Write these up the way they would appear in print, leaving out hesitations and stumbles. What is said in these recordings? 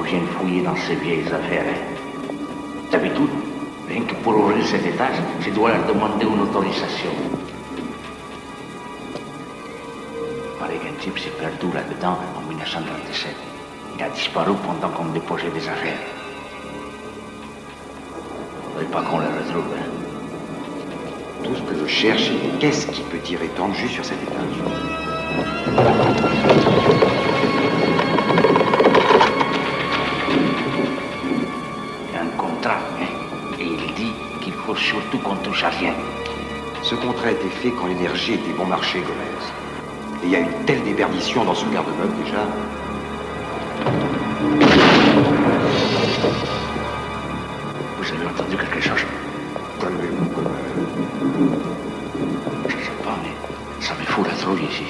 vienne fouiller dans ces vieilles affaires. D'habitude, rien que pour ouvrir cet étage, je dois leur demander une autorisation. Il paraît qu'un type s'est perdu là-dedans en 1937. Il a disparu pendant qu'on déposait des affaires. Il ne faudrait pas qu'on le retrouve. Tout ce que je cherche, c'est qu'est-ce qui peut tirer tant de jus sur cet étage? Il y a un contrat, hein, et il dit qu'il faut surtout qu'on touche à rien. Ce contrat a été fait quand l'énergie était bon marché, Gomez. Et il y a une telle déperdition dans ce garde-meuble déjà. Vous avez entendu quelque chose? Calmez-vous, Gomez. Je sais pas, mais ça me fout la trouille ici.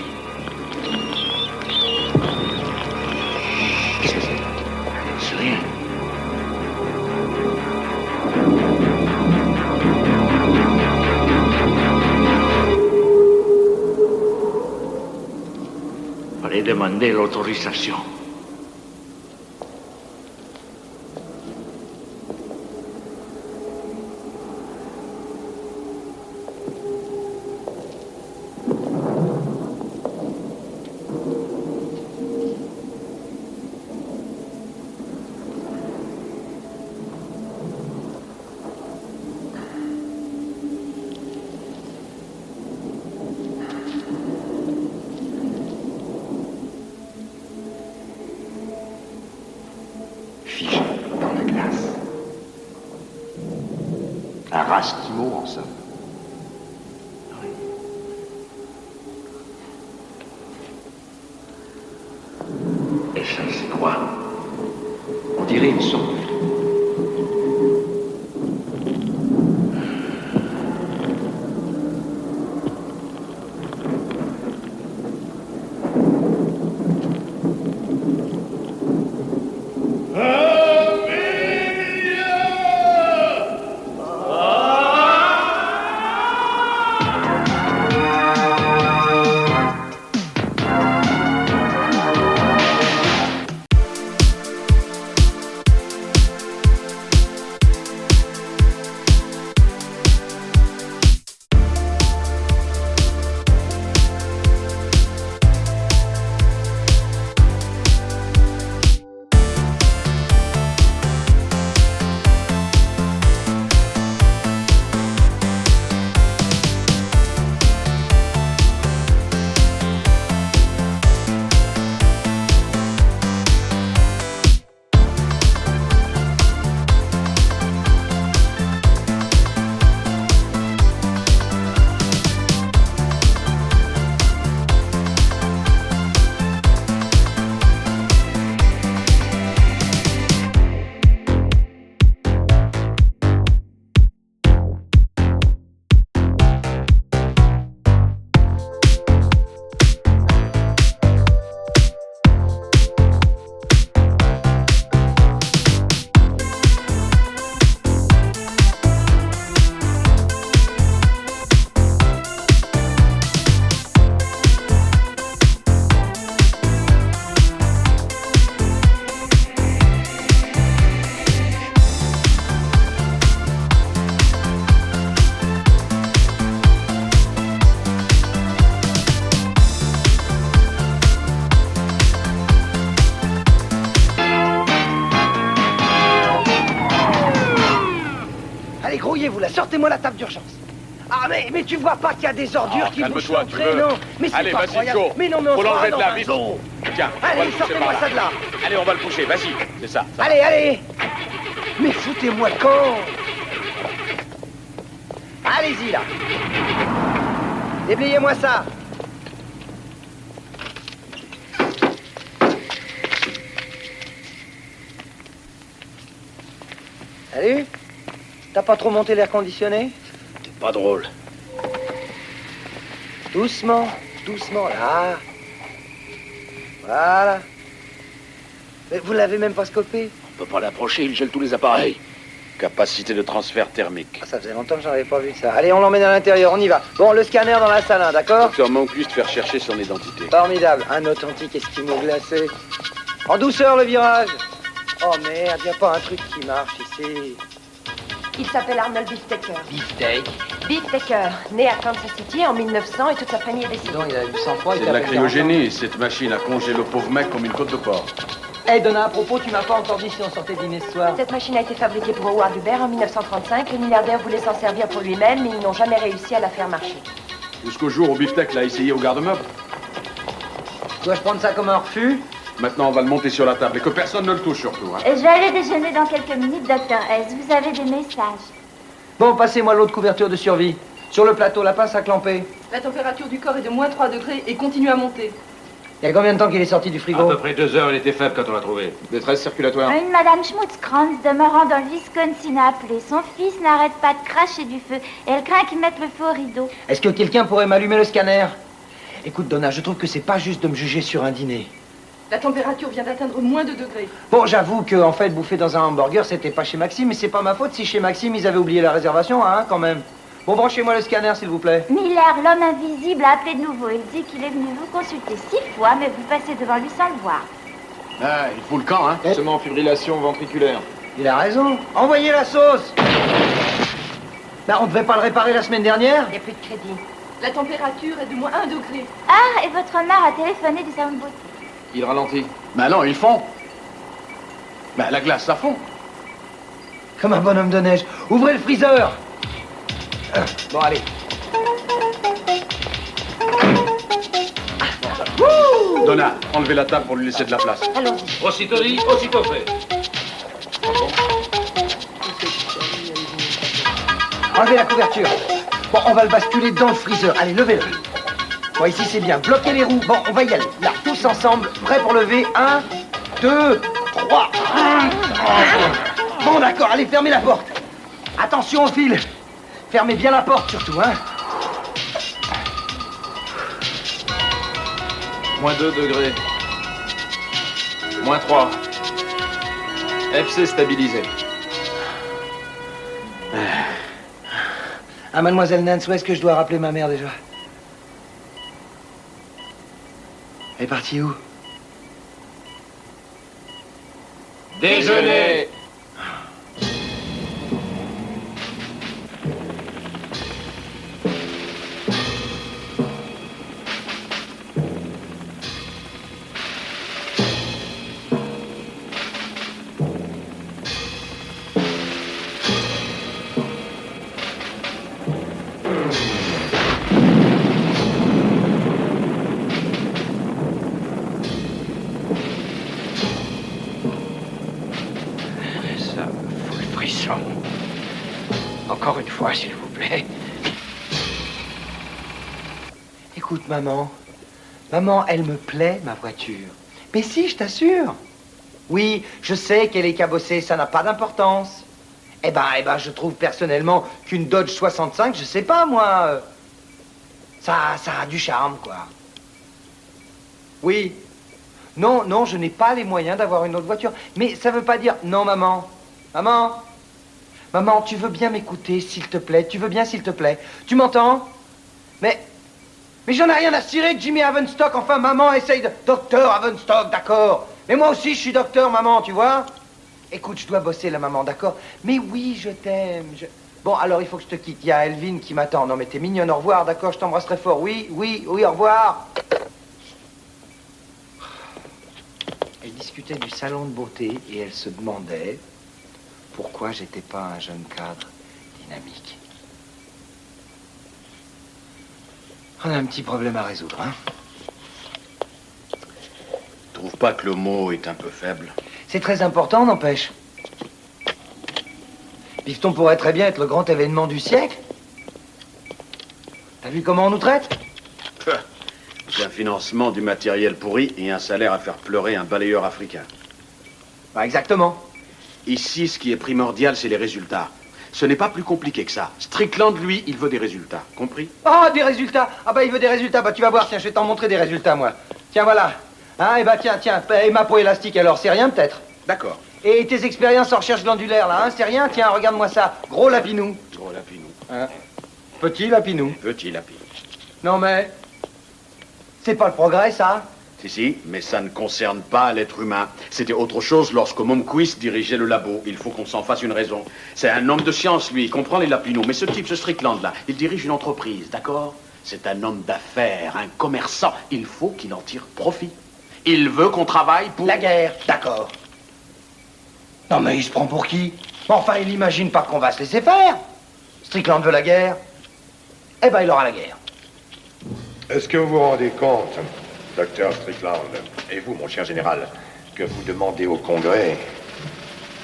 Qu'est-ce que c'est? C'est rien. Fallait demander l'autorisation. Figé dans la glace. Un rastimo, en somme. Oui. Et ça, c'est quoi? On dirait une sorte de fille. Allez, grouillez-vous là, sortez-moi la table d'urgence. Ah, mais tu vois pas qu'il y a des ordures qui vont s'entrer, non? Mais c'est pas croyable. Mais non, mais on faut se l'enlever croit de la dans un vis. zoo. Tiens, Allez, sortez-moi ça de là. Allez, on va le pousser, vas-y, c'est ça. Allez, allez. Mais foutez-moi le camp. Allez-y, là. Déblayez-moi ça. Salut. T'as pas trop monté l'air conditionné? C'est pas drôle. Doucement, doucement, là. Voilà. Mais vous l'avez même pas scopé? On peut pas l'approcher, il gèle tous les appareils. Capacité de transfert thermique. Ah, ça faisait longtemps que j'en avais pas vu de ça. Allez, on l'emmène à l'intérieur, on y va. Bon, le scanner dans la salle 1, d'accord? Docteur Moncuiste faire chercher son identité. Formidable. Un authentique esquimau glacé. En douceur, le virage. Oh merde, y a pas un truc qui marche ici. Il s'appelle Arnold Beeftaker. Beefsteak. Beeftaker, né à Kansas City en 1900 et toute sa famille est décédée. Donc, il a du sang-froid. C'est de la cryogénie. Cette machine a congélé le pauvre mec comme une côte de porc. Hey, Donna, à propos, tu m'as pas encore dit si on sortait dîner ce soir. Cette machine a été fabriquée pour Howard Hubert en 1935. Le milliardaire voulait s'en servir pour lui-même, mais ils n'ont jamais réussi à la faire marcher. Jusqu'au jour où Beefsteak l'a essayé au garde-meuble. Dois-je prendre ça comme un refus? Maintenant, on va le monter sur la table et que personne ne le touche surtout. Hein. Je vais aller déjeuner dans quelques minutes, Dr. S. Vous avez des messages. Bon, passez-moi l'autre couverture de survie. Sur le plateau, la pince à clamper. La température du corps est de moins 3 degrés et continue à monter. Il y a combien de temps qu'il est sorti du frigo? À peu près 2 heures, il était faible quand on l'a trouvé. Détresse circulatoire. Une Madame Schmutzkranz demeurant dans le Wisconsin a appelé. Son fils n'arrête pas de cracher du feu et elle craint qu'il mette le feu au rideau. Est-ce que quelqu'un pourrait m'allumer le scanner? Écoute, Donna, je trouve que c'est pas juste de me juger sur un dîner. La température vient d'atteindre moins de degrés. Bon, j'avoue que, en fait, bouffer dans un hamburger, c'était pas chez Maxime, mais c'est pas ma faute si chez Maxime, ils avaient oublié la réservation, hein, quand même. Bon, branchez-moi le scanner, s'il vous plaît. Miller, l'homme invisible, a appelé de nouveau. Il dit qu'il est venu vous consulter 6 fois, mais vous passez devant lui sans le voir. Ah, il fout le camp, hein. Seulement fibrillation ventriculaire. Il a raison. Envoyez la sauce. Ben, on devait pas le réparer la semaine dernière? Il n'y a plus de crédit. La température est de moins 1 degré. Ah, et votre mère a téléphoné du salon de beauté. Il ralentit. Mais non, il fond. Ben, la glace, ça fond. Comme un bonhomme de neige. Ouvrez le freezer. Bon, allez. Donna, enlevez la table pour lui laisser de la place. Allons-y. Aussitôt dit, aussitôt fait. Enlevez la couverture. Bon, on va le basculer dans le freezer. Allez, levez-le. Bon, ici, c'est bien. Bloquez les roues. Bon, on va y aller. Là, tous ensemble. Prêts pour lever. 1, 2, 3. Bon, d'accord. Allez, fermez la porte. Attention au fil. Fermez bien la porte, surtout, hein. Moins 2 degrés. Moins 3. FC stabilisé. Ah, mademoiselle Nance, où est-ce que je dois rappeler ma mère, déjà? Elle est partie où? Déjeuner. Ça me fout le frisson. Encore une fois, s'il vous plaît. Écoute, maman. Maman, elle me plaît, ma voiture. Mais si, je t'assure. Oui, je sais qu'elle est cabossée, ça n'a pas d'importance. Eh ben, je trouve personnellement qu'une Dodge 65, je sais pas, moi... Ça a du charme, quoi. Oui. Non, non, je n'ai pas les moyens d'avoir une autre voiture. Mais ça veut pas dire... Non, maman. Maman. Maman, tu veux bien m'écouter, s'il te plaît? Tu veux bien, s'il te plaît? Tu m'entends? Mais j'en ai rien à cirer de Jimmy Havenstock. Enfin, maman, essaye de... Docteur Havenstock, d'accord. Mais moi aussi, je suis docteur, maman, tu vois? Écoute, je dois bosser, là, maman, d'accord? Mais oui, je t'aime. Bon, alors, il faut que je te quitte. Il y a Elvin qui m'attend. Non, mais t'es mignonne, au revoir, d'accord? Je t'embrasse très fort. Oui, oui, oui, au revoir. Elle discutait du salon de beauté et elle se demandait pourquoi j'étais pas un jeune cadre dynamique. On a un petit problème à résoudre, hein? Trouve pas que le mot est un peu faible? C'est très important, n'empêche. Bifton pourrait très bien être le grand événement du siècle. T'as vu comment on nous traite? C'est un financement du matériel pourri et un salaire à faire pleurer un balayeur africain. Bah, exactement. Ici, ce qui est primordial, c'est les résultats. Ce n'est pas plus compliqué que ça. Strickland, lui, il veut des résultats. Compris? Ah, des résultats. Ah bah, il veut des résultats. Bah, tu vas voir, tiens, je vais t'en montrer des résultats, moi. Tiens, voilà. Hein, et bah, tiens. Et ma peau élastique, alors, c'est rien, peut-être? D'accord. Et tes expériences en recherche glandulaire, là, hein, c'est rien? Tiens, regarde-moi ça. Gros lapinou. Gros lapinou. Hein? Petit lapinou. Petit lapinou. Non, mais... C'est pas le progrès, ça? Si, mais ça ne concerne pas l'être humain. C'était autre chose lorsque Momquist dirigeait le labo. Il faut qu'on s'en fasse une raison. C'est un homme de science, lui, il comprend les lapinous. Mais ce type, ce Strickland-là, il dirige une entreprise, d'accord? C'est un homme d'affaires, un commerçant. Il faut qu'il en tire profit. Il veut qu'on travaille pour... La guerre, d'accord. Non, mais il se prend pour qui? Enfin, il n'imagine pas qu'on va se laisser faire. Strickland veut la guerre. Eh ben, il aura la guerre. Est-ce que vous vous rendez compte, docteur Strickland, et vous, mon cher général, que vous demandez au Congrès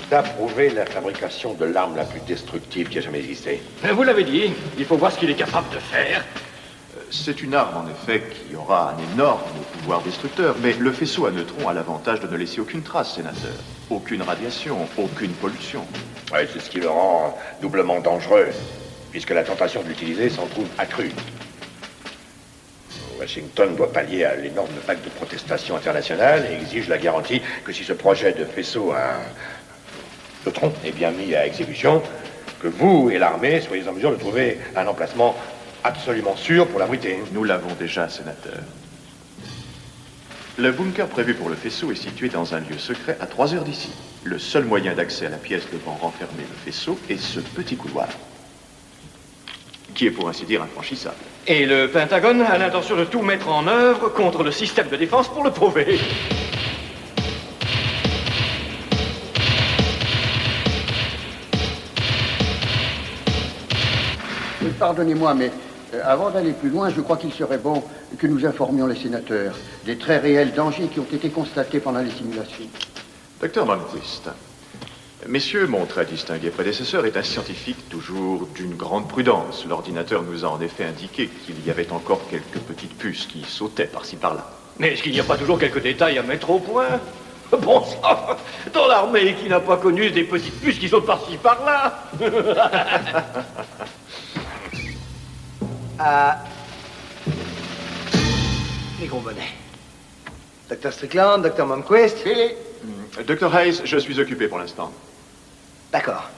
d'approuver la fabrication de l'arme la plus destructive qui a jamais existé? Vous l'avez dit, il faut voir ce qu'il est capable de faire. C'est une arme, en effet, qui aura un énorme pouvoir destructeur, mais le faisceau à neutrons a l'avantage de ne laisser aucune trace, sénateur. Aucune radiation, aucune pollution. Oui, c'est ce qui le rend doublement dangereux, puisque la tentation de l'utiliser s'en trouve accrue. Washington doit pallier à l'énorme vague de protestations internationales et exige la garantie que si ce projet de faisceau à neutrons est bien mis à exécution, que vous et l'armée soyez en mesure de trouver un emplacement absolument sûr pour l'abriter. Nous l'avons déjà, sénateur. Le bunker prévu pour le faisceau est situé dans un lieu secret à 3 heures d'ici. Le seul moyen d'accès à la pièce devant renfermer le faisceau est ce petit couloir, qui est pour ainsi dire infranchissable. Et le Pentagone a l'intention de tout mettre en œuvre contre le système de défense pour le prouver. Pardonnez-moi, mais avant d'aller plus loin, je crois qu'il serait bon que nous informions les sénateurs des très réels dangers qui ont été constatés pendant les simulations. Docteur Malmquist, messieurs, mon très distingué prédécesseur est un scientifique toujours d'une grande prudence. L'ordinateur nous a en effet indiqué qu'il y avait encore quelques petites puces qui sautaient par-ci par-là. Mais est-ce qu'il n'y a pas toujours quelques détails à mettre au point? Bon sang, dans l'armée qui n'a pas connu des petites puces qui sautent par-ci par-là. Les gros bonnets. Dr. Strickland, Dr. Momquist. Dr. Hayes, je suis occupé pour l'instant. D'accord.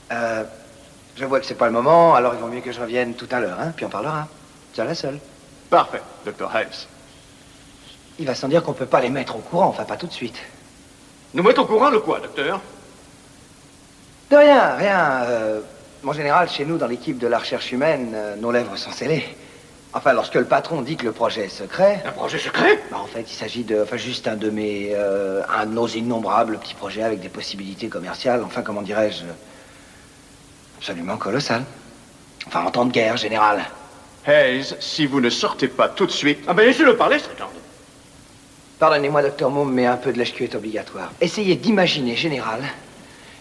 Je vois que c'est pas le moment, alors il vaut mieux que je revienne tout à l'heure, hein, puis on parlera. Seul à seul. Parfait, Dr. Hayes. Il va sans dire qu'on peut pas les mettre au courant, enfin pas tout de suite. Nous mettre au courant de quoi, docteur? De rien, rien. Mon général, chez nous, dans l'équipe de la recherche humaine, nos lèvres sont scellées. Enfin, lorsque le patron dit que le projet est secret... Un projet secret? Bah, en fait, il s'agit de... Enfin, juste un de mes... un de nos innombrables petits projets avec des possibilités commerciales, enfin, comment dirais-je... absolument colossales. Enfin, en temps de guerre, général. Hayes, si vous ne sortez pas tout de suite... Ah ben, laissez-le parler, Strickland. Pardonnez-moi, docteur Moom, mais un peu de lâche-cul est obligatoire. Essayez d'imaginer, général,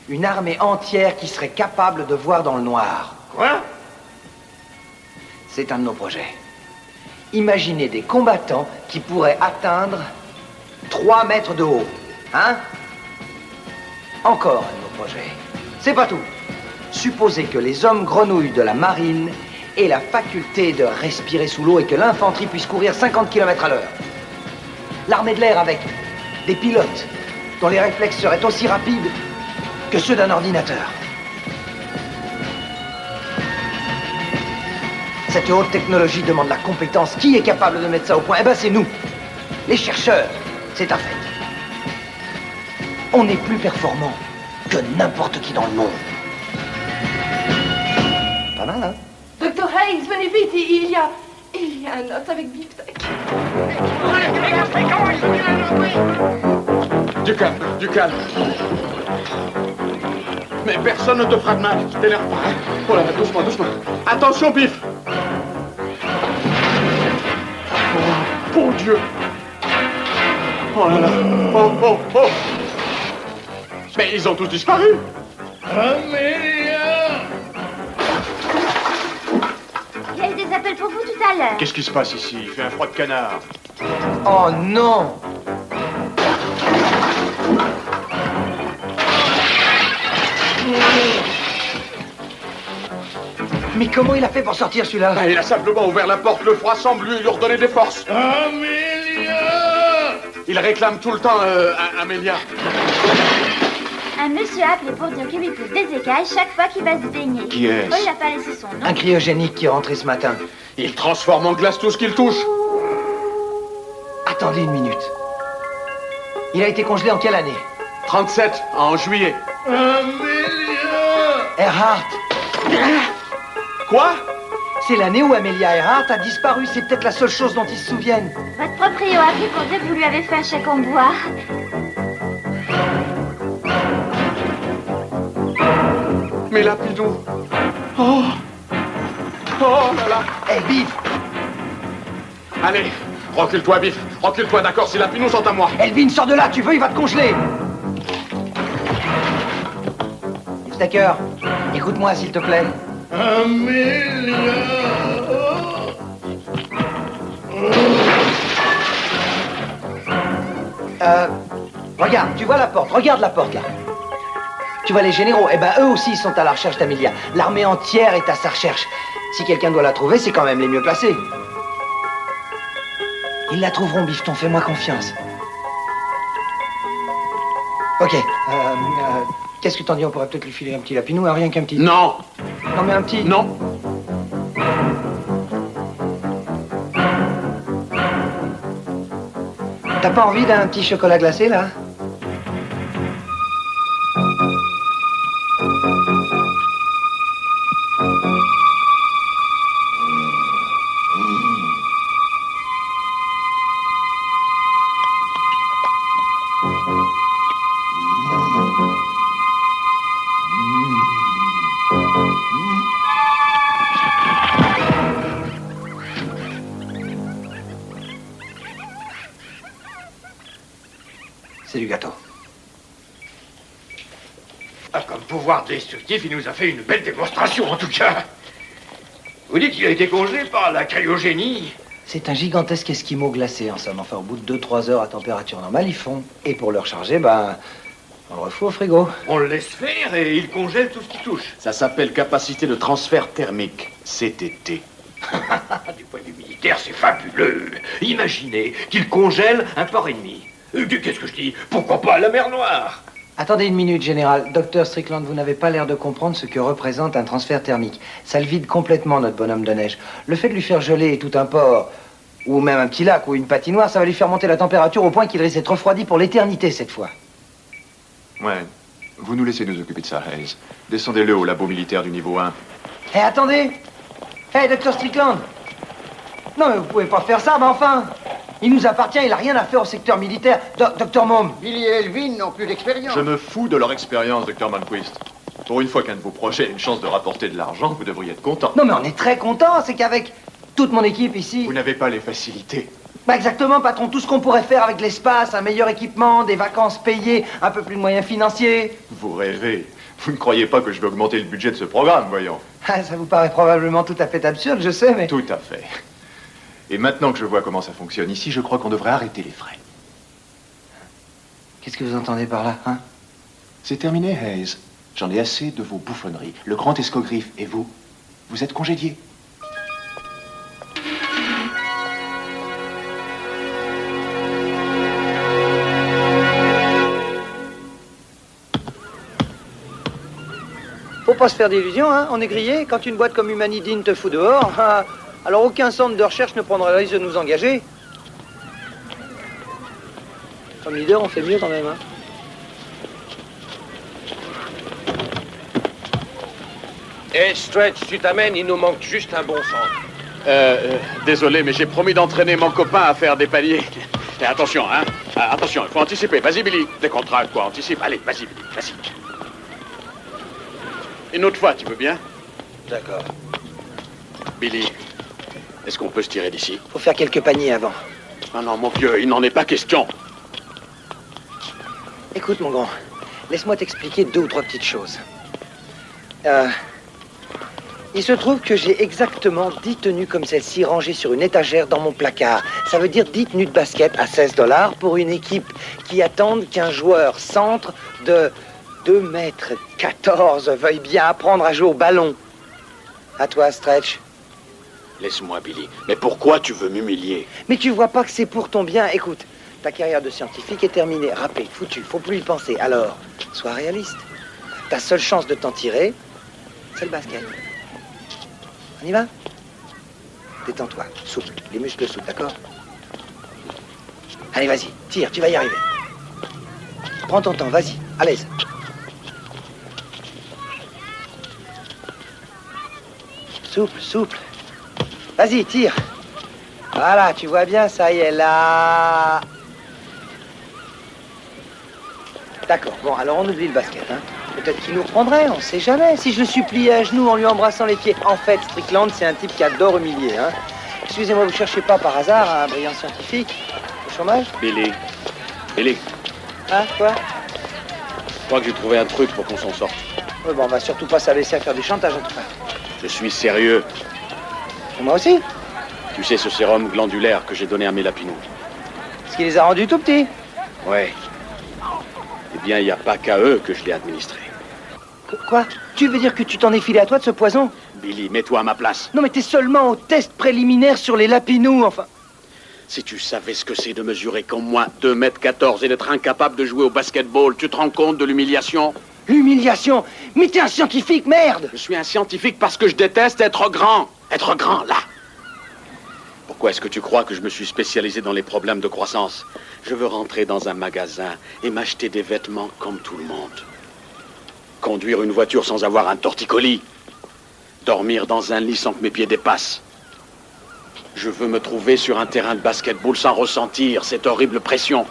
une armée entière qui serait capable de voir dans le noir. Quoi? C'est un de nos projets. Imaginez des combattants qui pourraient atteindre 3 mètres de haut. Hein? Encore un de nos projets. C'est pas tout. Supposez que les hommes grenouilles de la marine aient la faculté de respirer sous l'eau et que l'infanterie puisse courir 50 km à l'heure. L'armée de l'air avec des pilotes dont les réflexes seraient aussi rapides que ceux d'un ordinateur. Cette haute technologie demande la compétence. Qui est capable de mettre ça au point? Eh ben, c'est nous, les chercheurs. C'est un fait. On est plus performants que n'importe qui dans le monde. Pas mal, hein? Docteur Hayes, venez vite, il y a un os avec beefsteak. Du calme, du calme. Mais personne ne te fera de mal, t'énerve pas. Hein? Oh là là, doucement, doucement. Attention, Biff. Oh, bon Dieu. Oh là là. Oh, oh, oh. Mais ils ont tous disparu. Il y a eu des appels pour vous tout à l'heure. Qu'est-ce qui se passe ici? Il fait un froid de canard. Oh non! Mais comment il a fait pour sortir celui-là? Il a simplement ouvert la porte, le froid semble lui redonner des forces. Amélia! Il réclame tout le temps Amélia. Un monsieur a appelé pour dire qu'il lui pousse des écailles chaque fois qu'il va se baigner. Qui est-ce? Oh, il n'a pas laissé son nom. Un cryogénique qui est rentré ce matin. Il transforme en glace tout ce qu'il touche. Attendez une minute. Il a été congelé en quelle année? 37, en juillet. Earhart. Quoi? C'est l'année où Amelia Earhart a disparu. C'est peut-être la seule chose dont ils se souviennent. Votre proprio a fait compter que vous lui avez fait un chèque en bois. Mais là, Pinou. Oh. Oh là là. Hé, Biff. Allez, recule-toi, Biff. Recule-toi, d'accord, si la Pinou sont à moi. Elvin, sors de là, tu veux, il va te congeler. Stacker, écoute-moi, s'il te plaît. Amélia. Regarde, tu vois la porte, regarde la porte, là. Tu vois les généraux, eh ben eux aussi sont à la recherche d'Amelia. L'armée entière est à sa recherche. Si quelqu'un doit la trouver, c'est quand même les mieux placés. Ils la trouveront, Bifton, fais-moi confiance. Ok, qu'est-ce que t'en dis? On pourrait peut-être lui filer un petit lapinou, hein, rien qu'un petit. Non. Non, mais un petit. Non. T'as pas envie d'un petit chocolat glacé, là? C'est du gâteau. Ah, comme pouvoir destructif, il nous a fait une belle démonstration, en tout cas. Vous dites qu'il a été congelé par la cryogénie? C'est un gigantesque esquimau glacé, en somme. Enfin, au bout de 2-3 heures à température normale, ils font. Et pour le recharger, ben, on le refout au frigo. On le laisse faire et il congèle tout ce qui touche. Ça s'appelle capacité de transfert thermique, CTT. Du point de vue militaire, c'est fabuleux. Imaginez qu'il congèle un port ennemi. Qu'est-ce que je dis? Pourquoi pas la mer Noire? Attendez une minute, Général. Docteur Strickland, vous n'avez pas l'air de comprendre ce que représente un transfert thermique. Ça le vide complètement, notre bonhomme de neige. Le fait de lui faire geler tout un port, ou même un petit lac, ou une patinoire, ça va lui faire monter la température au point qu'il risque d'être refroidi pour l'éternité, cette fois. Ouais. Vous nous laissez nous occuper de ça, Hayes. Descendez-le au labo militaire du niveau 1. Hé, attendez! Hé, Docteur Strickland! Non, mais vous pouvez pas faire ça, mais enfin! Il nous appartient, il a rien à faire au secteur militaire. Docteur Mom. Billy et Elvin n'ont plus d'expérience. Je me fous de leur expérience, Docteur Malmquist. Pour une fois qu'un de vos projets a une chance de rapporter de l'argent, vous devriez être content. Non, mais on est très content. C'est qu'avec toute mon équipe ici... Vous n'avez pas les facilités. Bah exactement, patron. Tout ce qu'on pourrait faire avec l'espace, un meilleur équipement, des vacances payées, un peu plus de moyens financiers. Vous rêvez. Vous ne croyez pas que je vais augmenter le budget de ce programme, voyons. Ah, ça vous paraît probablement tout à fait absurde, je sais, mais... Tout à fait. Et maintenant que je vois comment ça fonctionne ici, je crois qu'on devrait arrêter les frais. Qu'est-ce que vous entendez par là, hein? C'est terminé, Hayes. J'en ai assez de vos bouffonneries. Le grand escogriffe et vous, vous êtes congédiés. Faut pas se faire d'illusions, hein? On est grillé. Quand une boîte comme Humanidine te fout dehors, hein, alors aucun centre de recherche ne prendra le risque de nous engager. Comme leader, on fait mieux quand même, hein? Hey, Stretch, tu t'amènes, il nous manque juste un bon centre. Désolé, mais j'ai promis d'entraîner mon copain à faire des paliers. Et attention, hein. Attention, il faut anticiper. Vas-y, Billy. Décontracte, quoi. Anticipe. Allez, vas-y, Billy. Vas-y. Une autre fois, tu veux bien? D'accord. Billy, est-ce qu'on peut se tirer d'ici? Faut faire quelques paniers avant. Ah non, mon vieux, il n'en est pas question. Écoute, mon grand, laisse-moi t'expliquer 2 ou 3 petites choses. Il se trouve que j'ai exactement 10 tenues comme celle-ci rangées sur une étagère dans mon placard. Ça veut dire 10 tenues de basket à $16 pour une équipe qui attend qu'un joueur centre de 2,14 m veuille bien apprendre à jouer au ballon. À toi, Stretch. Laisse-moi, Billy. Mais pourquoi tu veux m'humilier? Mais tu vois pas que c'est pour ton bien? Écoute, ta carrière de scientifique est terminée. Râpé, foutu, faut plus y penser. Alors, sois réaliste. Ta seule chance de t'en tirer, c'est le basket. On y va? Détends-toi, souple, les muscles souples, d'accord? Allez, vas-y, tire, tu vas y arriver. Prends ton temps, vas-y, à l'aise. Souple, souple. Vas-y, tire. Voilà, tu vois bien, ça y est, là. D'accord, bon, alors on oublie le basket, hein. Peut-être qu'il nous reprendrait, on sait jamais. Si je le suppliais à genoux en lui embrassant les pieds. En fait, Strickland, c'est un type qui adore humilier, hein. Excusez-moi, vous cherchez pas par hasard un brillant scientifique au chômage? Billy. Billy. Hein, quoi? Je crois que j'ai trouvé un truc pour qu'on s'en sorte. Ouais, bon, on va surtout pas s'abaisser à faire du chantage, en tout cas. Je suis sérieux. Et moi aussi. Tu sais ce sérum glandulaire que j'ai donné à mes lapinous? Ce qui les a rendus tout petits. Ouais. Eh bien, il n'y a pas qu'à eux que je l'ai administré. Quoi? Tu veux dire que tu t'en es filé à toi de ce poison? Billy, mets-toi à ma place. Non, mais t'es seulement au test préliminaire sur les lapinous, enfin. Si tu savais ce que c'est de mesurer comme moi 2,14 m et d'être incapable de jouer au basketball, tu te rends compte de l'humiliation? L'humiliation? Mais t'es un scientifique, merde! Je suis un scientifique parce que je déteste être grand. Être grand, là. Pourquoi est-ce que tu crois que je me suis spécialisé dans les problèmes de croissance? Je veux rentrer dans un magasin et m'acheter des vêtements comme tout le monde. Conduire une voiture sans avoir un torticolis. Dormir dans un lit sans que mes pieds dépassent. Je veux me trouver sur un terrain de basketball sans ressentir cette horrible pression.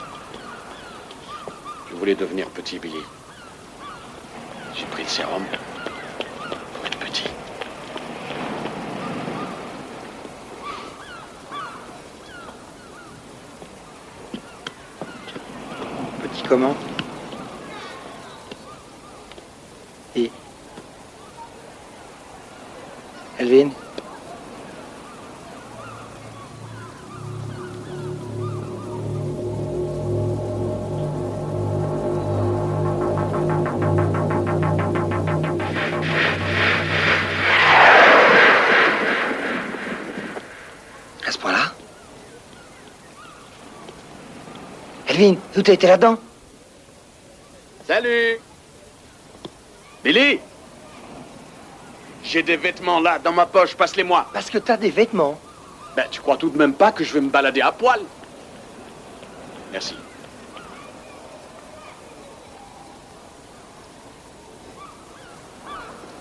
Je voulais devenir petit, Billy. J'ai pris le sérum pour être petit. Petit comment? Et... Elvin? À ce point-là? Elvin, tout a été là-dedans? Salut! Billy! J'ai des vêtements là, dans ma poche, passe-les-moi. Parce que t'as des vêtements. Ben, tu crois tout de même pas que je vais me balader à poil? Merci.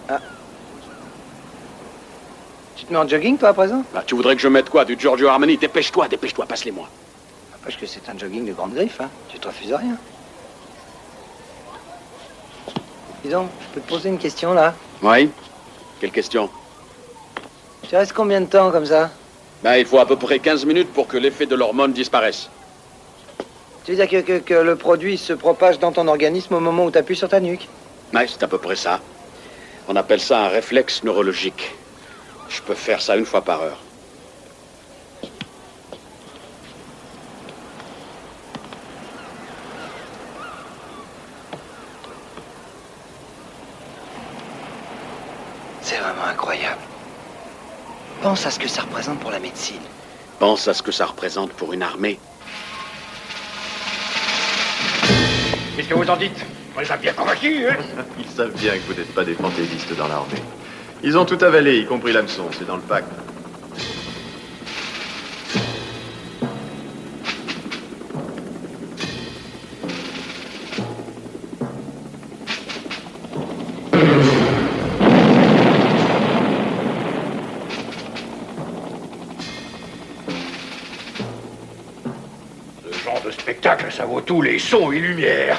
Ah. Tu te mets en jogging, toi, à présent? Bah, tu voudrais que je mette quoi? Du Giorgio Armani? Dépêche-toi, dépêche-toi, passe-les-moi. Parce que c'est un jogging de grande griffe, hein. Tu te refuses rien. Dis donc, je peux te poser une question, là? Oui? Quelle question? Tu restes combien de temps, comme ça? Ben, il faut à peu près 15 minutes pour que l'effet de l'hormone disparaisse. Tu veux dire que le produit se propage dans ton organisme au moment où tu appuies sur ta nuque? Oui, c'est à peu près ça. On appelle ça un réflexe neurologique. Je peux faire ça 1 fois par heure. C'est vraiment incroyable. Pense à ce que ça représente pour la médecine. Pense à ce que ça représente pour une armée. Qu'est-ce que vous en dites? On les a bien convaincus, hein? Ils savent bien que vous n'êtes pas des fantaisistes dans l'armée. Ils ont tout avalé, y compris l'hameçon, c'est dans le pack. Ce genre de spectacle, ça vaut tous les sons et lumières.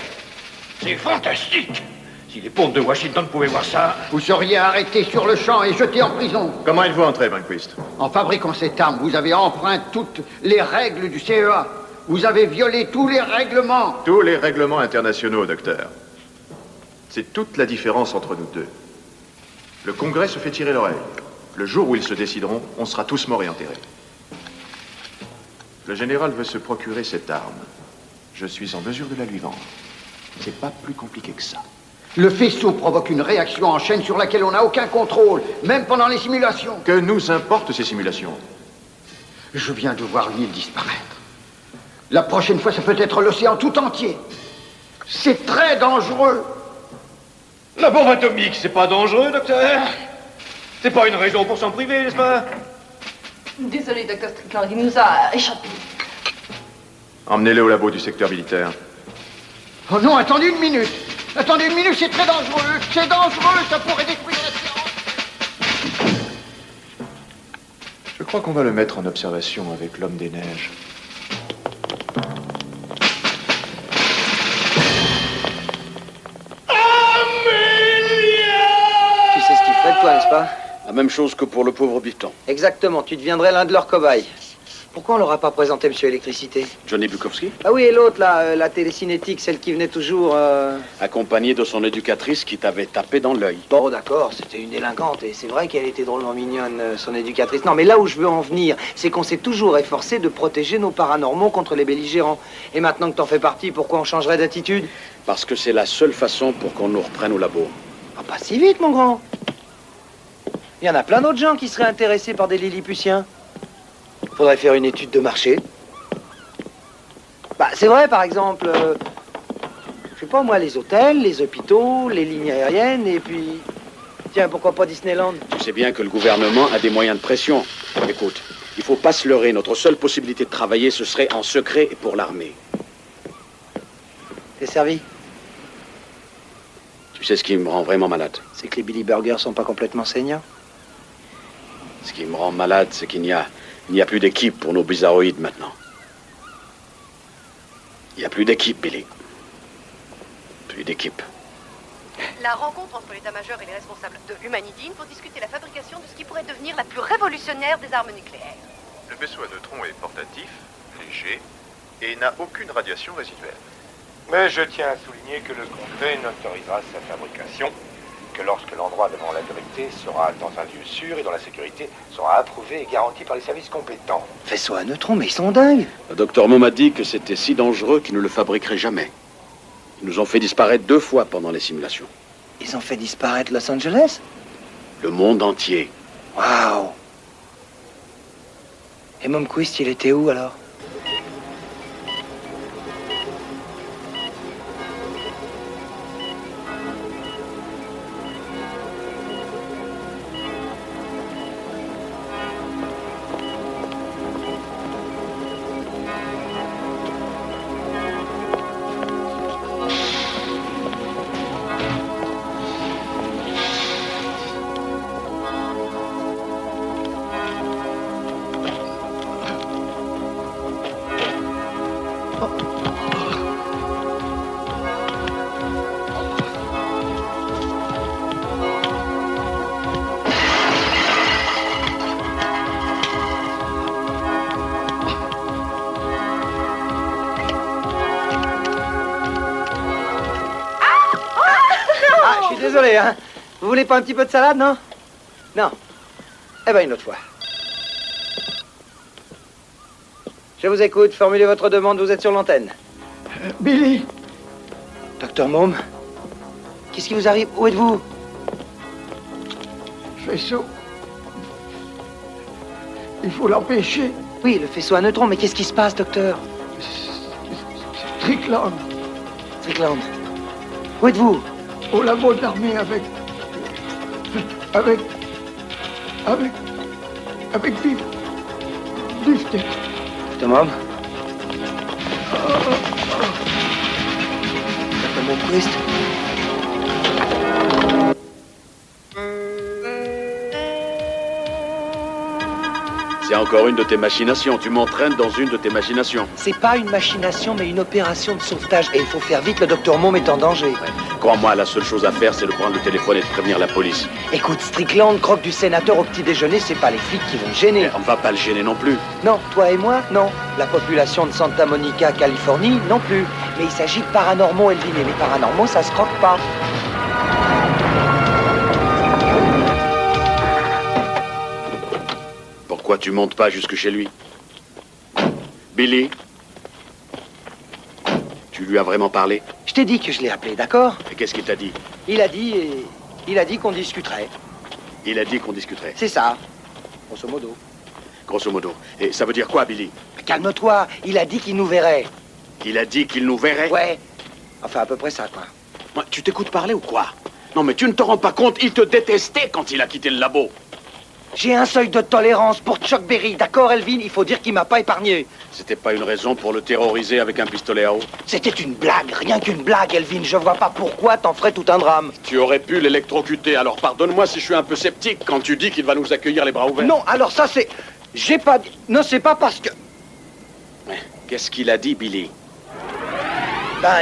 C'est fantastique. Si les pontes de Washington pouvaient voir ça... Vous seriez arrêté sur le champ et jeté en prison. Comment êtes-vous entré, Manquist? En fabriquant cette arme, vous avez enfreint toutes les règles du CEA. Vous avez violé tous les règlements. Tous les règlements internationaux, docteur. C'est toute la différence entre nous deux. Le Congrès se fait tirer l'oreille. Le jour où ils se décideront, on sera tous morts et enterrés. Le général veut se procurer cette arme. Je suis en mesure de la lui vendre. C'est pas plus compliqué que ça. Le faisceau provoque une réaction en chaîne sur laquelle on n'a aucun contrôle, même pendant les simulations. Que nous importent ces simulations? Je viens de voir l'île disparaître. La prochaine fois, ça peut être l'océan tout entier. C'est très dangereux. La bombe atomique, c'est pas dangereux, docteur? C'est pas une raison pour s'en priver, n'est-ce pas? Désolé, docteur Strickland, il nous a échappé. Emmenez-le au labo du secteur militaire. Oh non, attendez une minute. Attendez une minute, c'est très dangereux. C'est dangereux, ça pourrait détruire la séance. Je crois qu'on va le mettre en observation avec l'homme des neiges. Tu sais ce qu'il ferait de toi, n'est-ce pas? La même chose que pour le pauvre Biton. Exactement, tu deviendrais l'un de leurs cobayes. Pourquoi on leur a pas présenté Monsieur Électricité? Johnny Bukowski? Ah oui, et l'autre, là, la télécinétique, celle qui venait toujours... Accompagné de son éducatrice qui t'avait tapé dans l'œil. Bon, d'accord, c'était une délinquante, et c'est vrai qu'elle était drôlement mignonne, son éducatrice. Non, mais là où je veux en venir, c'est qu'on s'est toujours efforcé de protéger nos paranormaux contre les belligérants. Et maintenant que t'en fais partie, pourquoi on changerait d'attitude? Parce que c'est la seule façon pour qu'on nous reprenne au labo. Ah, pas si vite, mon grand. Il y en a plein d'autres gens qui seraient intéressés par des Lilliputiens. Faudrait faire une étude de marché. Bah, c'est vrai, par exemple, je sais pas moi, les hôtels, les hôpitaux, les lignes aériennes, et puis... Tiens, pourquoi pas Disneyland? Tu sais bien que le gouvernement a des moyens de pression. Écoute, il faut pas se leurrer. Notre seule possibilité de travailler, ce serait en secret et pour l'armée. T'es servi? Tu sais ce qui me rend vraiment malade? C'est que les Billy Burgers sont pas complètement saignants. Ce qui me rend malade, c'est qu'il n'y a plus d'équipe pour nos bizarroïdes maintenant. Il n'y a plus d'équipe, Billy. Plus d'équipe. La rencontre entre l'état-major et les responsables de Humanidine pour discuter la fabrication de ce qui pourrait devenir la plus révolutionnaire des armes nucléaires. Le vaisseau à neutrons est portatif, léger et n'a aucune radiation résiduelle. Mais je tiens à souligner que le Congrès n'autorisera sa fabrication que lorsque l'endroit devant la vérité sera dans un lieu sûr et dont la sécurité sera approuvée et garantie par les services compétents. Vaisseaux à neutrons, mais ils sont dingues. Le docteur Mom a dit que c'était si dangereux qu'ils ne le fabriqueraient jamais. Ils nous ont fait disparaître 2 fois pendant les simulations. Ils ont fait disparaître Los Angeles? Le monde entier. Waouh! Et Momquist, il était où alors? Désolé, hein. Vous voulez pas un petit peu de salade, non? Non. Eh ben, une autre fois. Je vous écoute. Formulez votre demande, vous êtes sur l'antenne. Billy. Docteur Mom, qu'est-ce qui vous arrive? Où êtes-vous? Faisceau. Il faut l'empêcher. Oui, le faisceau à neutrons, mais qu'est-ce qui se passe, docteur? Strickland. Strickland. Où êtes-vous? Au labo de l'armée avec Biftek. Docteur Mom? Docteur Momquist? C'est encore une de tes machinations. Tu m'entraînes dans une de tes machinations. C'est pas une machination, mais une opération de sauvetage. Et il faut faire vite, le docteur Mom est en danger. Ouais. Crois-moi, la seule chose à faire, c'est de prendre le téléphone et de prévenir la police. Écoute, Strickland, croque du sénateur au petit déjeuner, c'est pas les flics qui vont le gêner. Mais on va pas le gêner non plus. Non, toi et moi, non. La population de Santa Monica, Californie, non plus. Mais il s'agit de paranormaux, Elvin, et les paranormaux, ça se croque pas. Pourquoi tu montes pas jusque chez lui? Billy? Tu lui as vraiment parlé? Je t'ai dit que je l'ai appelé, d'accord? Et qu'est-ce qu'il t'a dit? Il a dit qu'on discuterait. Il a dit qu'on discuterait? C'est ça, grosso modo. Grosso modo. Et ça veut dire quoi, Billy? Calme-toi, il a dit qu'il nous verrait. Il a dit qu'il nous verrait? Ouais. Enfin, à peu près ça, quoi. Ouais, tu t'écoutes parler ou quoi? Non, mais tu ne te rends pas compte, il te détestait quand il a quitté le labo. J'ai un seuil de tolérance pour Chuck Berry, d'accord, Elvin? Il faut dire qu'il m'a pas épargné. C'était pas une raison pour le terroriser avec un pistolet à eau? C'était une blague, rien qu'une blague, Elvin. Je vois pas pourquoi t'en ferais tout un drame. Tu aurais pu l'électrocuter, alors pardonne-moi si je suis un peu sceptique quand tu dis qu'il va nous accueillir les bras ouverts. Non, alors ça c'est... J'ai pas dit... Non, c'est pas parce que... Qu'est-ce qu'il a dit, Billy? Ben,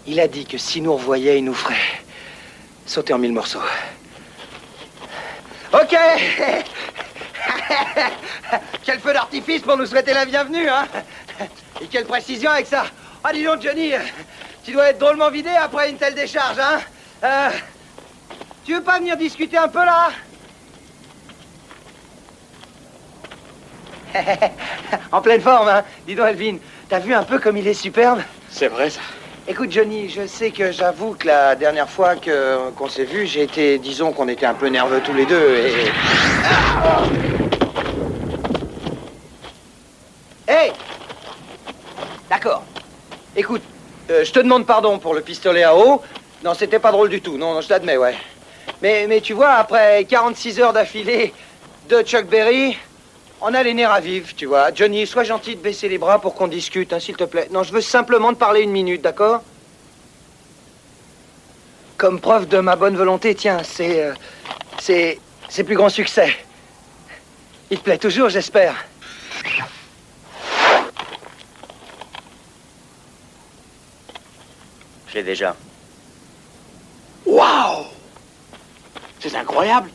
il a dit que si nous revoyait, il nous ferait sauter en 1000 morceaux. Ok. Quel feu d'artifice pour nous souhaiter la bienvenue, hein? Et quelle précision avec ça. Ah, dis donc, Johnny, tu dois être drôlement vidé après une telle décharge, hein? Tu veux pas venir discuter un peu, là? En pleine forme, hein? Dis donc, Elvin, t'as vu un peu comme il est superbe? C'est vrai, ça. Écoute, Johnny, je sais que j'avoue que la dernière fois qu'on s'est vus, j'ai été... Disons qu'on était un peu nerveux tous les deux et... Hey! D'accord. Écoute, je te demande pardon pour le pistolet à eau. Non, c'était pas drôle du tout. Non, je l'admets, ouais. Mais tu vois, après 46 heures d'affilée de Chuck Berry, on a les nerfs à vivre, tu vois. Johnny, sois gentil de baisser les bras pour qu'on discute, hein, s'il te plaît. Non, je veux simplement te parler une minute, d'accord? Comme preuve de ma bonne volonté, tiens, c'est plus grand succès. Il te plaît toujours, j'espère. J'ai déjà. Waouh! C'est incroyable.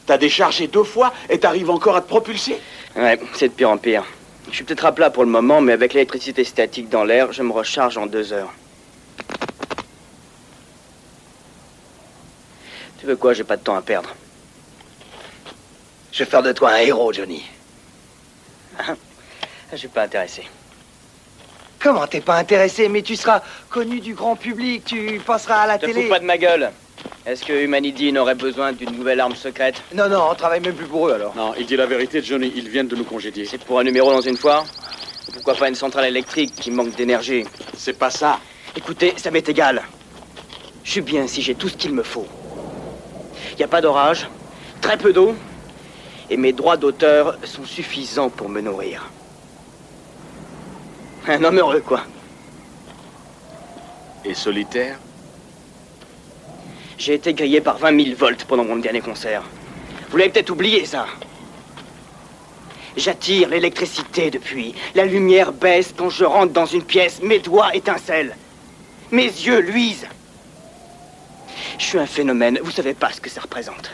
T'as déchargé 2 fois et t'arrives encore à te propulser? Ouais, c'est de pire en pire. Je suis peut-être à plat pour le moment, mais avec l'électricité statique dans l'air, je me recharge en 2 heures. Tu veux quoi? J'ai pas de temps à perdre. Je vais faire de toi un héros, Johnny. Je suis pas intéressé. Comment t'es pas intéressé? Mais tu seras connu du grand public, tu passeras à la télé. Te fous pas de ma gueule. Est-ce que Humanity aurait besoin d'une nouvelle arme secrète? Non, on travaille même plus pour eux, alors. Non, il dit la vérité, Johnny. Ils viennent de nous congédier. C'est pour un numéro dans une foire? Pourquoi pas une centrale électrique qui manque d'énergie? C'est pas ça. Écoutez, ça m'est égal. Je suis bien si j'ai tout ce qu'il me faut. Y a pas d'orage, très peu d'eau, et mes droits d'auteur sont suffisants pour me nourrir. Un homme heureux, quoi. Et solitaire? J'ai été grillé par 20 000 volts pendant mon dernier concert. Vous l'avez peut-être oublié, ça. J'attire l'électricité depuis. La lumière baisse quand je rentre dans une pièce. Mes doigts étincellent. Mes yeux luisent. Je suis un phénomène. Vous savez pas ce que ça représente.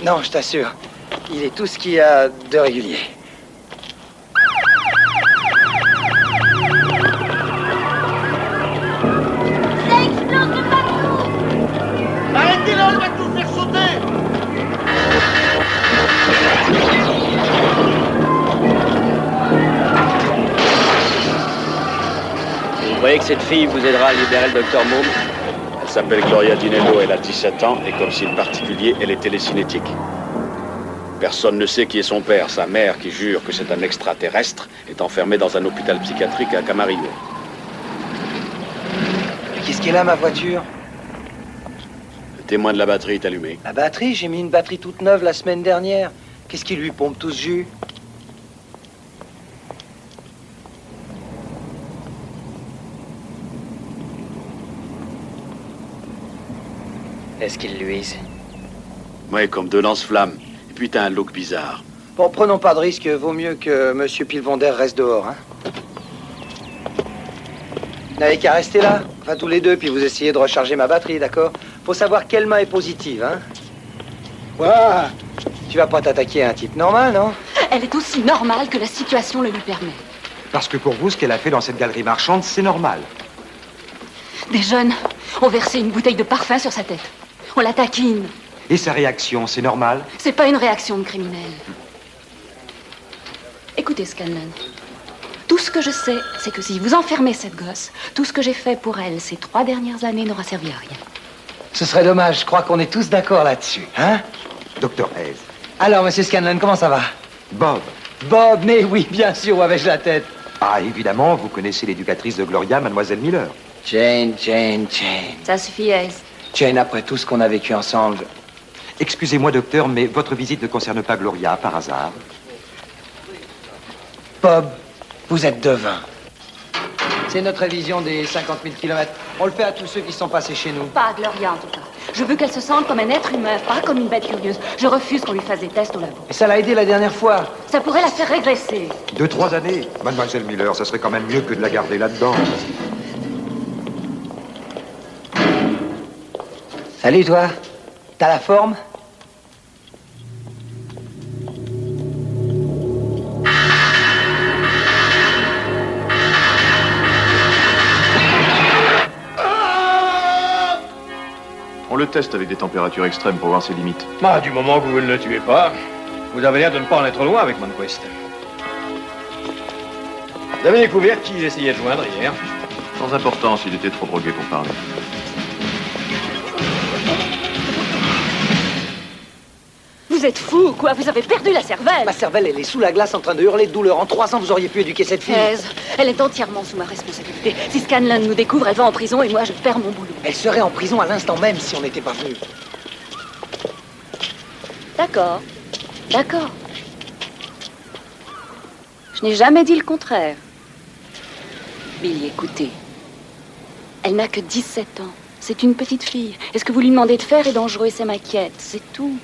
Non, je t'assure. Il est tout ce qu'il y a de régulier. Ça explose de partout! Arrêtez-le, on va tout faire sauter! Vous croyez que cette fille vous aidera à libérer le Dr Moon? Elle s'appelle Gloria Dinello, elle a 17 ans, et comme signe particulier, elle est télécinétique. Personne ne sait qui est son père. Sa mère, qui jure que c'est un extraterrestre, est enfermée dans un hôpital psychiatrique à Camarillo. Qu'est-ce qu'elle a, ma voiture? Le témoin de la batterie est allumé. La batterie? J'ai mis une batterie toute neuve la semaine dernière. Qu'est-ce qui lui pompe tout ce jus? Est-ce qu'il luise? Ouais, comme de lance-flammes. Et puis t'as un look bizarre. Bon, prenons pas de risque. Vaut mieux que Monsieur Pilvonder reste dehors, hein. Vous n'avez qu'à rester là, enfin tous les deux, puis vous essayez de recharger ma batterie, d'accord? Faut savoir quelle main est positive, hein. Ouah, tu vas pas t'attaquer à un type normal, non? Elle est aussi normale que la situation le lui permet. Parce que pour vous, ce qu'elle a fait dans cette galerie marchande, c'est normal. Des jeunes ont versé une bouteille de parfum sur sa tête. On la taquine. Et sa réaction, c'est normal? C'est pas une réaction de criminel. Écoutez, Scanlon. Tout ce que je sais, c'est que si vous enfermez cette gosse, tout ce que j'ai fait pour elle ces 3 dernières années n'aura servi à rien. Ce serait dommage, je crois qu'on est tous d'accord là-dessus, hein? Docteur Hayes. Alors, monsieur Scanlon, comment ça va? Bob. Bob, mais oui, bien sûr, où avais-je la tête? Ah, évidemment, vous connaissez l'éducatrice de Gloria, mademoiselle Miller. Jane. Ça suffit, Hayes. Jane, après tout ce qu'on a vécu ensemble... Excusez-moi, docteur, mais votre visite ne concerne pas Gloria, par hasard? Bob, vous êtes devin. C'est notre révision des 50 000 kilomètres. On le fait à tous ceux qui sont passés chez nous. Pas à Gloria, en tout cas. Je veux qu'elle se sente comme un être humain, pas comme une bête curieuse. Je refuse qu'on lui fasse des tests au labo. Et ça l'a aidé la dernière fois. Ça pourrait la faire régresser. 2-3 années. Mademoiselle Miller, ça serait quand même mieux que de la garder là-dedans. Salut, toi. T'as la forme? On le teste avec des températures extrêmes pour voir ses limites. Bah, du moment que vous ne le tuez pas, vous avez l'air de ne pas en être loin avec Manquist. Vous avez découvert qui essayait de joindre hier? Sans importance, il était trop drogué pour parler. Vous êtes fou ou quoi? Vous avez perdu la cervelle. Ma cervelle, elle est sous la glace en train de hurler de douleur. En 3 ans, vous auriez pu éduquer cette fille. Hayes, elle est entièrement sous ma responsabilité. Si Scanlon nous découvre, elle va en prison et moi, je perds mon boulot. Elle serait en prison à l'instant même si on n'était pas venu. D'accord. Je n'ai jamais dit le contraire. Billy, écoutez. Elle n'a que 17 ans. C'est une petite fille. Et ce que vous lui demandez de faire est dangereux et ça m'inquiète. C'est tout.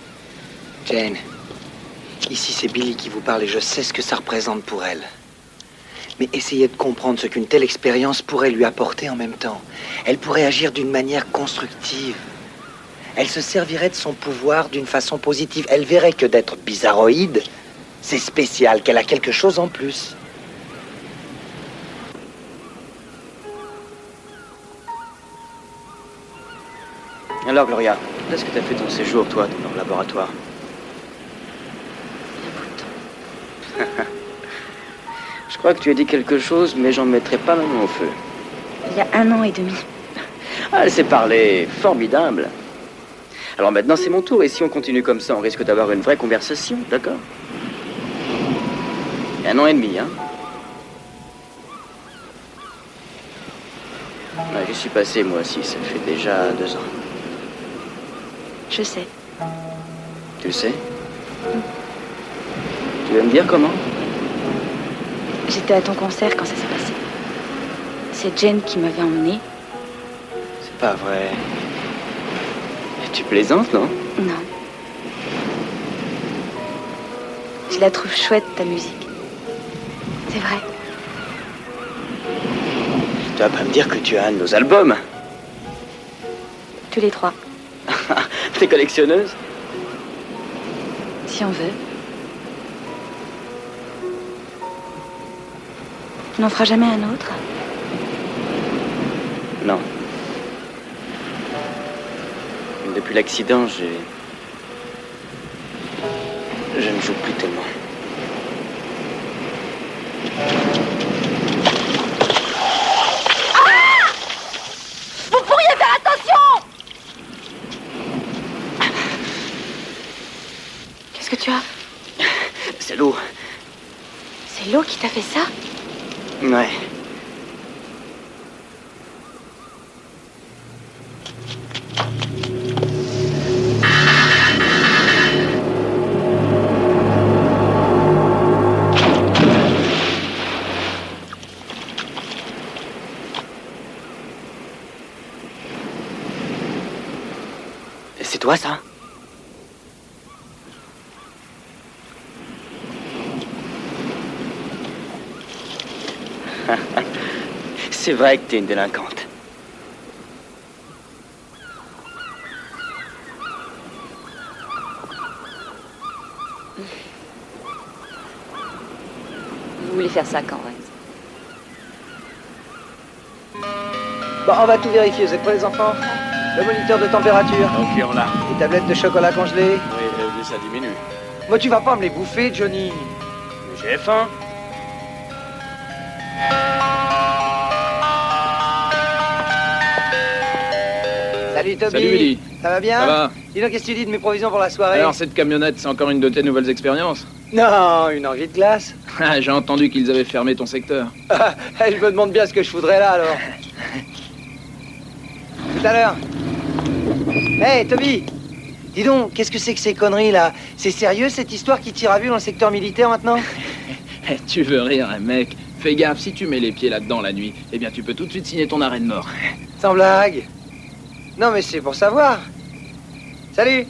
Jane, ici c'est Billy qui vous parle et je sais ce que ça représente pour elle. Mais essayez de comprendre ce qu'une telle expérience pourrait lui apporter en même temps. Elle pourrait agir d'une manière constructive. Elle se servirait de son pouvoir d'une façon positive. Elle verrait que d'être bizarroïde, c'est spécial, qu'elle a quelque chose en plus. Alors, Gloria, qu'est-ce que tu as fait ton séjour, toi, dans le laboratoire? Je crois que tu as dit quelque chose, mais j'en mettrai pas ma main au feu. Il y a 1 an et demi. Ah, elle s'est parlé. Formidable. Alors maintenant, c'est mon tour, et si on continue comme ça, on risque d'avoir une vraie conversation, d'accord? 1 an et demi, hein? Ouais, j'y suis passé, moi aussi, ça fait déjà 2 ans. Je sais. Tu le sais? Tu vas me dire comment? J'étais à ton concert quand ça s'est passé. C'est Jane qui m'avait emmenée. C'est pas vrai. Tu plaisantes, non? Non. Je la trouve chouette, ta musique. C'est vrai. Tu vas pas me dire que tu as un de nos albums? Tous les 3. T'es collectionneuse? Si on veut. On n'en fera jamais un autre? Non. Depuis l'accident, je ne joue plus tellement. Ah! Vous pourriez faire attention! Qu'est-ce que tu as? C'est l'eau. C'est l'eau qui t'a fait ça? Ouais. C'est toi, ça? C'est vrai que t'es une délinquante. Vous voulez faire ça quand, Rex? Bon, on va tout vérifier. Vous êtes prêts, les enfants? Le moniteur de température. Ok, on l'a. Les tablettes de chocolat congelé. Oui, ça diminue. Moi, tu vas pas me les bouffer, Johnny. J'ai faim. Salut, Toby. Salut, Billy. Ça va bien? Ça va. Dis donc, qu'est-ce que tu dis de mes provisions pour la soirée? Alors, cette camionnette, c'est encore une de tes nouvelles expériences? Non, une envie de glace. Ah, j'ai entendu qu'ils avaient fermé ton secteur. Je me demande bien ce que je foudrais là, alors. Tout à l'heure. Hey, Toby. Dis donc, qu'est-ce que c'est que ces conneries, là? C'est sérieux, cette histoire qui tire à vue dans le secteur militaire, maintenant? Tu veux rire, hein, mec? Fais gaffe, si tu mets les pieds là-dedans la nuit, eh bien, tu peux tout de suite signer ton arrêt de mort. Sans blague. Non, mais c'est pour savoir. Salut.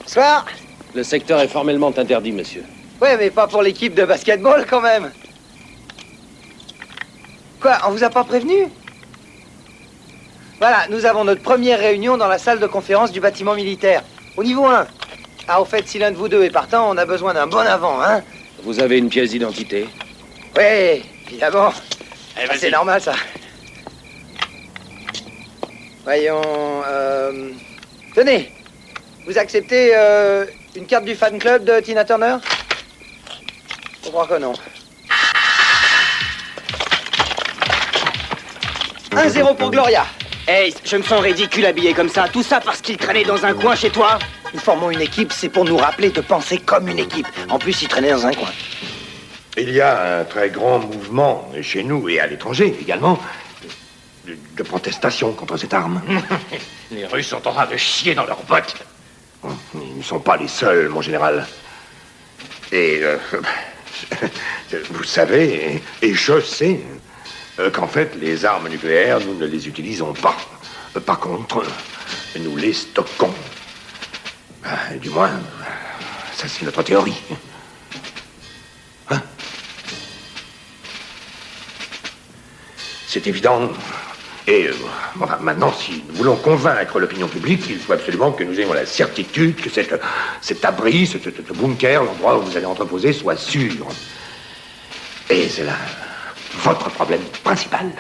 Soir. Le secteur est formellement interdit, monsieur. Ouais, mais pas pour l'équipe de basketball, quand même. Quoi, on vous a pas prévenu? Voilà, nous avons notre première réunion dans la salle de conférence du bâtiment militaire. Au niveau 1. Ah, au fait, si l'un de vous deux est partant, on a besoin d'un bon avant, hein? Vous avez une pièce d'identité? Oui, évidemment. C'est normal, ça. Voyons, Tenez, vous acceptez une carte du fan club de Tina Turner? Je crois que non. 1-0 pour Gloria. Hey, je me sens ridicule habillé comme ça. Tout ça parce qu'il traînait dans un coin chez toi? Nous formons une équipe, c'est pour nous rappeler de penser comme une équipe. En plus, il traînait dans un coin. Il y a un très grand mouvement chez nous et à l'étranger également de protestation contre cette arme. Les Russes sont en train de chier dans leurs bottes. Ils ne sont pas les seuls, mon général. Et vous savez, et je sais, qu'en fait, les armes nucléaires, nous ne les utilisons pas. Par contre, nous les stockons. Du moins, ça c'est notre théorie. Hein? C'est évident. Et enfin, maintenant, si nous voulons convaincre l'opinion publique, il faut absolument que nous ayons la certitude que cet abri, ce bunker, l'endroit où vous allez entreposer, soit sûr. Et c'est là votre problème principal.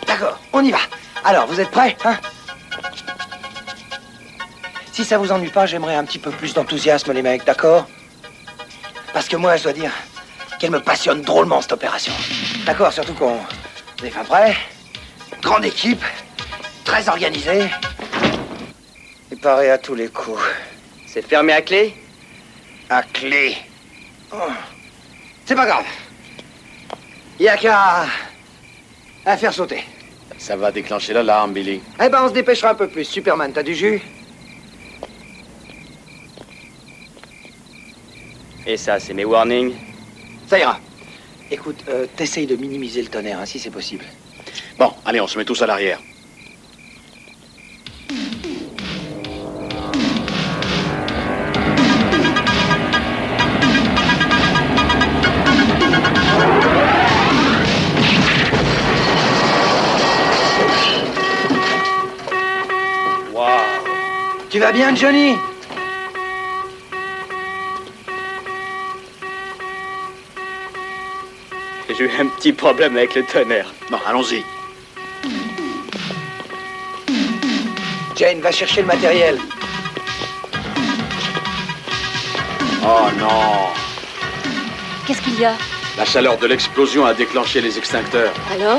D'accord, on y va. Alors, vous êtes prêts, hein? Si ça vous ennuie pas, j'aimerais un petit peu plus d'enthousiasme, les mecs, d'accord? Parce que moi, je dois dire qu'elle me passionne drôlement, cette opération. D'accord, surtout qu'on est fin prêt. Grande équipe, très organisée. Et paré à tous les coups. C'est fermé à clé? À clé. Oh. C'est pas grave. Il y a qu'à faire sauter. Ça va déclencher l'alarme, Billy. Eh ben, on se dépêchera un peu plus. Superman, t'as du jus? Et ça, c'est mes warnings? Ça ira. Écoute, t'essayes de minimiser le tonnerre, hein, si c'est possible. Bon, allez, on se met tous à l'arrière. Waouh. Tu vas bien, Johnny? J'ai eu un petit problème avec le tonnerre. Bon, allons-y. Jane, va chercher le matériel. Oh non! Qu'est-ce qu'il y a? La chaleur de l'explosion a déclenché les extincteurs. Alors?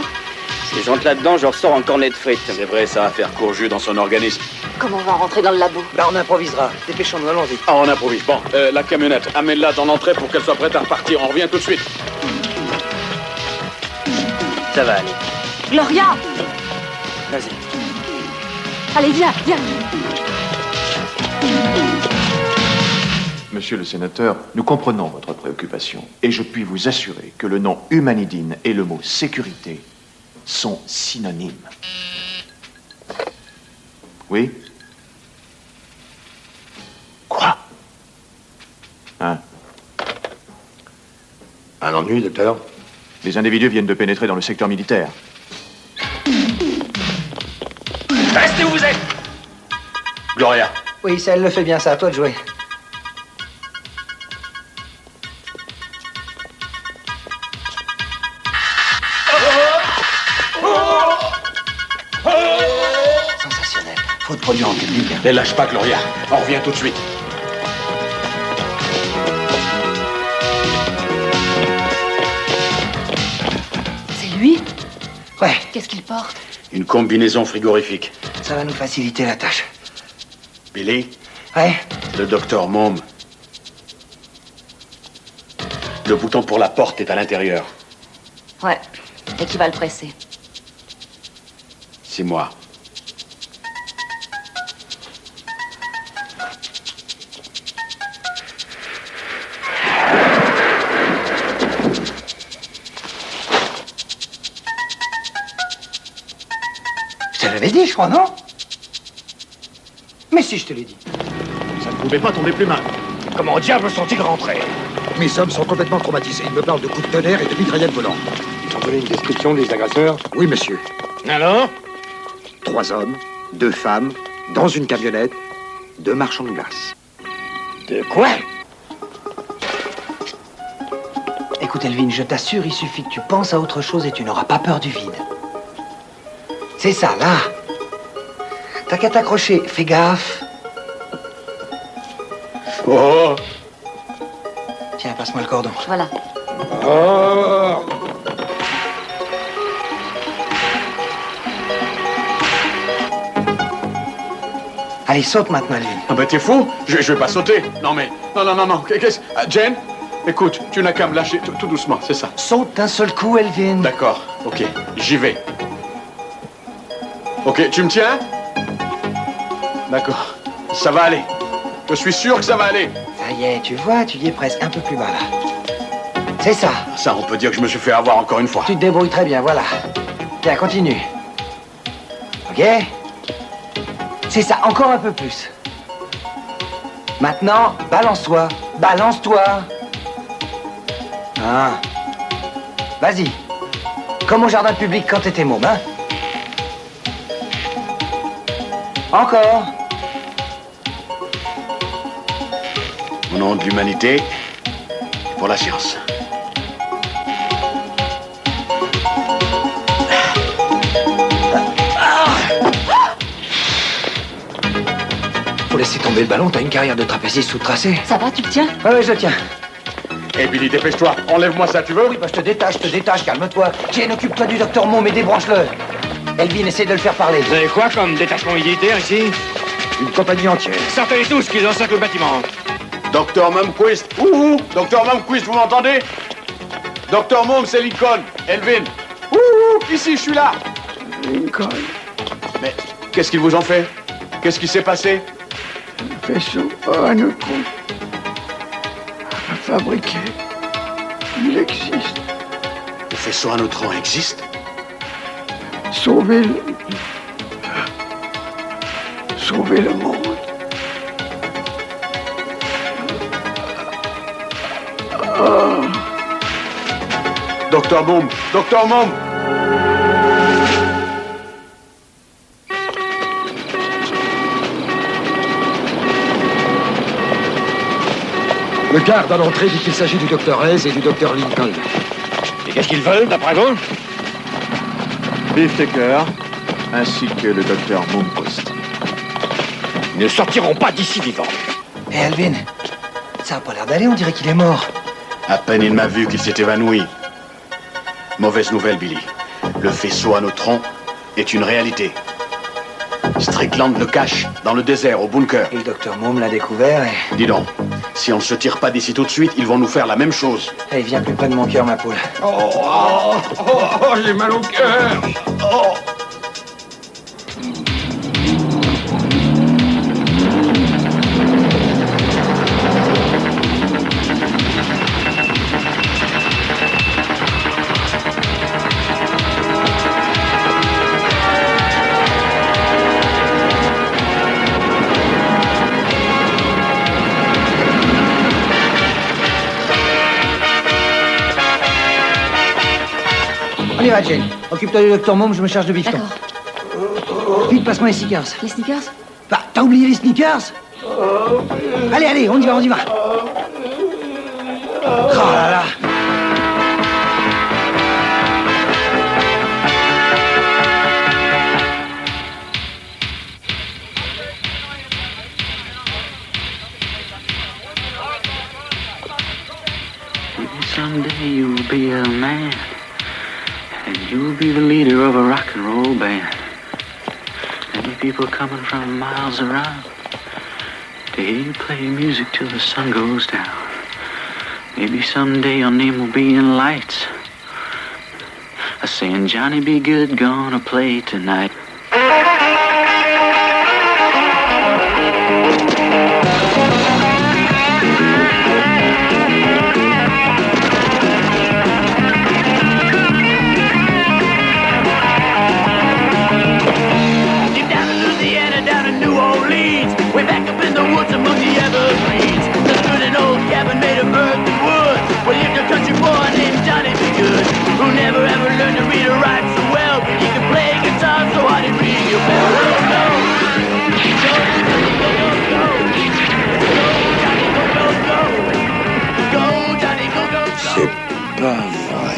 Si j'entre là-dedans, je ressors en cornet de frites. C'est vrai, ça va faire court jus dans son organisme. Comment on va rentrer dans le labo? Bah, on improvisera. Dépêchons-nous, allons-y. Ah, on improvise. Bon, la camionnette, amène-la dans l'entrée pour qu'elle soit prête à repartir. On revient tout de suite. Ça va aller. Gloria! Vas-y. Allez, viens, viens. Monsieur le sénateur, nous comprenons votre préoccupation et je puis vous assurer que le nom humanidine et le mot sécurité sont synonymes. Oui? Quoi? Hein? Un ennui, docteur? Les individus viennent de pénétrer dans le secteur militaire. Restez où vous êtes! Gloria. Oui, ça, elle le fait bien, ça. À toi de jouer. Sensationnel. Faut te produire en public. Ne lâche pas, Gloria. On revient tout de suite. C'est lui? Ouais. Qu'est-ce qu'il porte? Une combinaison frigorifique. Ça va nous faciliter la tâche. Billy? Ouais. Le docteur Mom. Le bouton pour la porte est à l'intérieur. Ouais. Et qui va le presser? C'est moi. Je te l'avais dit, je crois, non? Mais si, je te l'ai dit. Ça ne pouvait pas tomber plus mal. Comment diable sont-ils rentrés? Mes hommes sont complètement traumatisés. Ils me parlent de coups de tonnerre et de mitraillettes volantes. Ils ont donné une description des agresseurs? Oui, monsieur. Alors? 3 hommes, 2 femmes, dans une camionnette, 2 marchands de glace. De quoi? Écoute, Elvin, je t'assure, il suffit que tu penses à autre chose et tu n'auras pas peur du vide. C'est ça, là. T'as qu'à t'accrocher. Fais gaffe. Oh! Tiens, passe-moi le cordon. Voilà. Oh! Allez, saute maintenant, Elvin. Ah ben t'es fou? Je vais pas sauter. Non mais... Non. Qu'est-ce... Jane? Écoute, tu n'as qu'à me lâcher tout doucement, c'est ça. Saute d'un seul coup, Elvin. D'accord, ok. J'y vais. Ok, tu me tiens? D'accord. Ça va aller. Je suis sûr que ça va aller. Ça y est, tu vois, tu y es presque. Un peu plus bas, là. C'est ça. Ça, on peut dire que je me suis fait avoir encore une fois. Tu te débrouilles très bien, voilà. Tiens, continue. Ok? C'est ça, encore un peu plus. Maintenant, balance-toi. Balance-toi. Ah. Vas-y. Comme au jardin public quand t'étais môme, hein? Encore. Au nom de l'humanité, pour la science. Faut laisser tomber le ballon, t'as une carrière de trapéziste sous tracé. Ça va, tu le tiens? Ouais, je le tiens. Eh Billy, dépêche-toi, enlève-moi ça, tu veux? Oui, bah je te détache, calme-toi. Jane, occupe-toi du docteur Mom et débranche-le. Elvin, essaie de le faire parler. Vous avez quoi comme détachement militaire ici? Une compagnie entière. Sortez tous qu'ils encerclent le bâtiment. Docteur Mumquist, ouhou! Docteur Mumquist, vous m'entendez? Docteur Mom, c'est Lincoln. Elvin. Ouhou! Ici, je suis là. Lincoln, Mais qu'est-ce qu'ils vous ont fait? Qu'est-ce qui s'est passé? le vaisseau à neutrons à fabriquer. Il existe. Le faisceau à neutrons existe? Sauver le monde. Oh. Docteur Mom! Docteur Mom! Le garde à l'entrée dit qu'il s'agit du docteur Hayes et du docteur Lincoln. Et qu'est-ce qu'ils veulent, d'après vous? Biff Taker, ainsi que le docteur Mumquist. Ils ne sortiront pas d'ici vivants. Hé, Elvin, ça a pas l'air d'aller, on dirait qu'il est mort. À peine il m'a vu qu'il s'est évanoui. Mauvaise nouvelle, Billy. Le faisceau à neutrons est une réalité. Strickland le cache dans le désert, au bunker. Et le docteur Mom l'a découvert et... Dis donc, si on ne se tire pas d'ici tout de suite, ils vont nous faire la même chose. Allez, viens plus près de mon cœur, ma poule. J'ai mal au cœur. On y va, Jane. Occupe-toi du docteur Môme, je me charge de bifton. D'accord. Vite, passe-moi les sneakers. Les sneakers? Bah, t'as oublié les sneakers? Allez, allez, on y va, on y va. Oh là là. Someday you'll be a man, and you'll be the leader of a rock and roll band. There'll be people coming from miles around to hear you play music till the sun goes down. Maybe someday your name will be in lights, saying Johnny B. Good gonna play tonight. C'est pas vrai.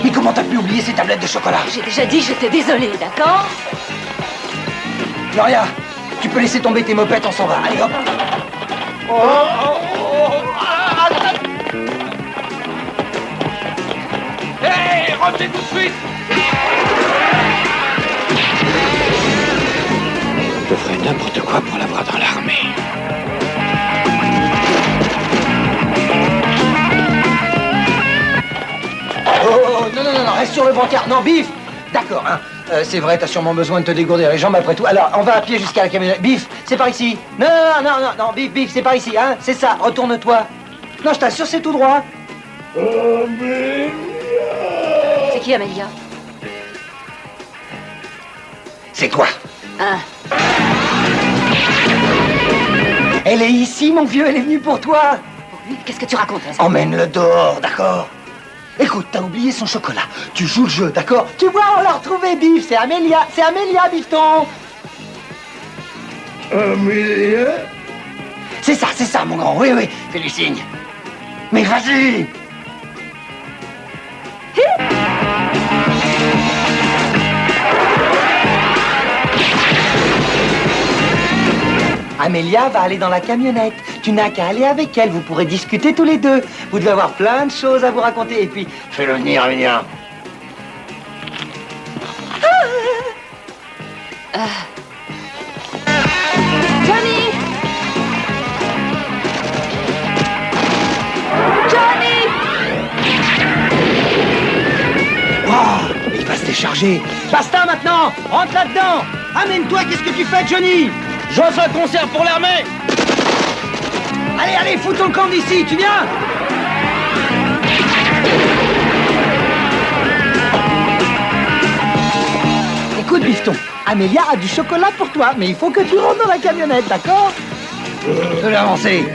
Mais comment t'as pu oublier ces tablettes de chocolat? J'ai déjà dit, j'étais désolée, d'accord? Gloria, tu peux laisser tomber tes mopettes, on s'en va. Allez, hop. Hey, revenez tout de suite! Je ferai n'importe quoi pour l'avoir dans l'armée. Oh, non, non, non, non, reste sur le brancard. Non, Biff. D'accord, hein. C'est vrai, t'as sûrement besoin de te dégourdir les jambes après tout. Alors, on va à pied jusqu'à la camionnette. Biff, c'est par ici. Non, non, non, non, non, Biff, Biff, c'est par ici, hein. C'est ça, retourne-toi. Non, je t'assure, c'est tout droit. C'est qui, Amélia? C'est toi. Hein? Elle est ici, mon vieux, elle est venue pour toi. Qu'est-ce que tu racontes? Emmène-le dehors, d'accord? Écoute, t'as oublié son chocolat. Tu joues le jeu, d'accord? Tu vois, on l'a retrouvé, Biff. C'est Amélia, Biffton. Amélia? C'est ça, mon grand. Oui, oui, fais du signe. Mais vas-y. Amélia va aller dans la camionnette. Tu n'as qu'à aller avec elle. Vous pourrez discuter tous les deux. Vous devez avoir plein de choses à vous raconter. Et puis, fais-le venir, Amélia. Johnny! Johnny! Oh, il va se décharger. Basta maintenant. Rentre là-dedans. Amène-toi. Qu'est-ce que tu fais, Johnny? J'offre un concert pour l'armée! Allez, allez, fous ton camp d'ici, tu viens? Écoute, Bifton, Amélia a du chocolat pour toi, mais il faut que tu rentres dans la camionnette, d'accord? Je vais avancer.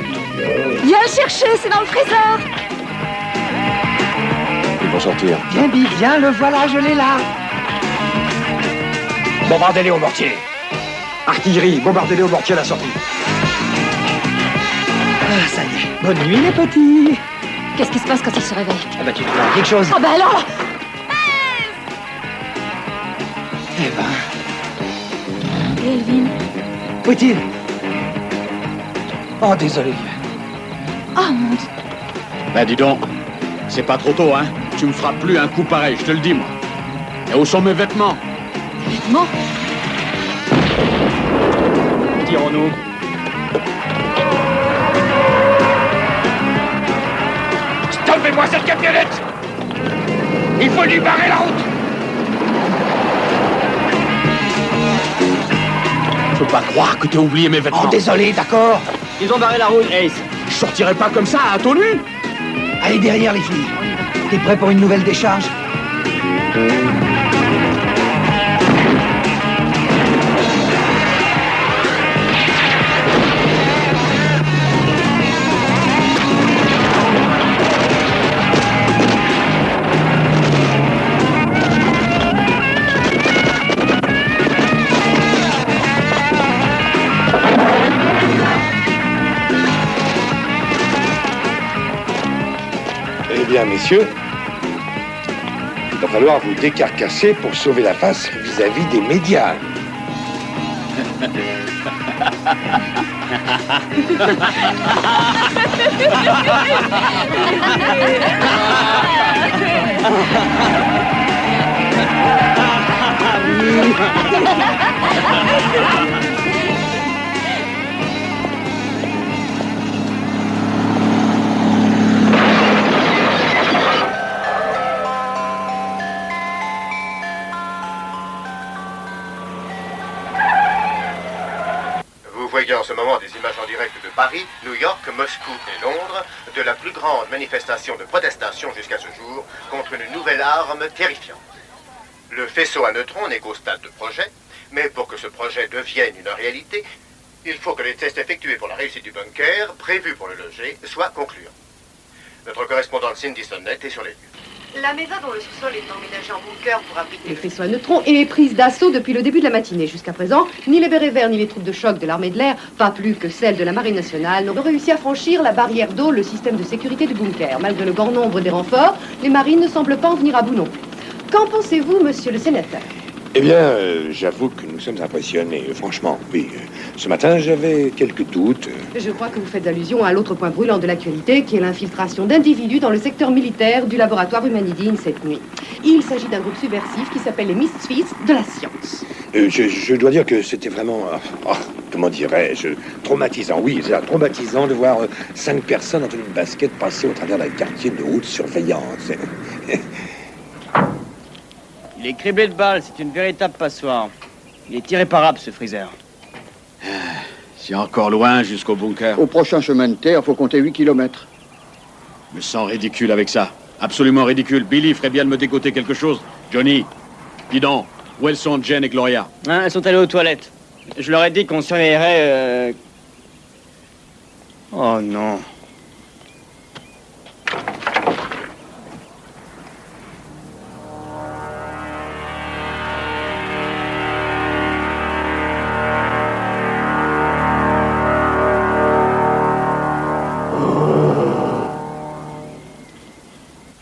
Viens le chercher, c'est dans le trésor! Ils vont sortir. Viens, Biff, viens, le voilà, je l'ai là. Bombardez-les au mortier. Artillerie, bombardez-les au mortier à la sortie. Ah, ça y est. Bonne nuit, les petits. Qu'est-ce qui se passe quand il se réveille? Ah bah, tu te feras quelque chose. Oh bah alors! Eh ben... Et Elvin? Où est-il? Oh, désolé. Oh, mon Dieu. Ben, dis donc, c'est pas trop tôt, hein? Tu me feras plus un coup pareil, je te le dis, moi. Et où sont mes vêtements? Tes vêtements? Tirons-nous. Stoppez-moi cette camionnette! Il faut lui barrer la route! Je peux pas croire que t'aies oublié mes vêtements. Oh, désolé, d'accord. Ils ont barré la route, Ace. Je sortirai pas comme ça, à ton nu. Allez, derrière, les filles. T'es prêt pour une nouvelle décharge? bien, messieurs, il va falloir vous décarcasser pour sauver la face vis-à-vis des médias. Vous voyez en ce moment des images en direct de Paris, New York, Moscou et Londres, de la plus grande manifestation de protestation jusqu'à ce jour contre une nouvelle arme terrifiante. Le faisceau à neutrons n'est qu'au stade de projet, mais pour que ce projet devienne une réalité, il faut que les tests effectués pour la réussite du bunker, prévus pour le loger, soient concluants. Notre correspondante Cindy Sonnett est sur les lieux. La maison dont le sous-sol est emménagé en bunker pour abriter Le faisceau à neutrons est prise d'assaut depuis le début de la matinée. Jusqu'à présent, ni les bérets verts ni les troupes de choc de l'armée de l'air, pas plus que celles de la marine nationale, n'ont réussi à franchir la barrière d'eau, le système de sécurité du bunker. Malgré le grand nombre des renforts, les marines ne semblent pas en venir à bout non plus. Qu'en pensez-vous, monsieur le sénateur? Eh bien, j'avoue que nous sommes impressionnés, franchement, oui. Ce matin, j'avais quelques doutes. Je crois que vous faites allusion à l'autre point brûlant de l'actualité, qui est l'infiltration d'individus dans le secteur militaire du laboratoire Humanidine cette nuit. Il s'agit d'un groupe subversif qui s'appelle les Misfits de la science. Je dois dire que c'était vraiment, comment dirais-je, traumatisant. Oui, c'est traumatisant de voir 5 personnes en tenue de basket passer au travers d'un quartier de haute surveillance. Il est criblé de balles, c'est une véritable passoire. Il est irréparable, ce Freezer. C'est encore loin jusqu'au bunker. Au prochain chemin de terre, faut compter 8 kilomètres. Je me sens ridicule avec ça. Absolument ridicule. Billy ferait bien de me dégoter quelque chose. Johnny, dis donc, où elles sont Jen et Gloria? Hein, elles sont allées aux toilettes. Je leur ai dit qu'on surveillerait... Oh non.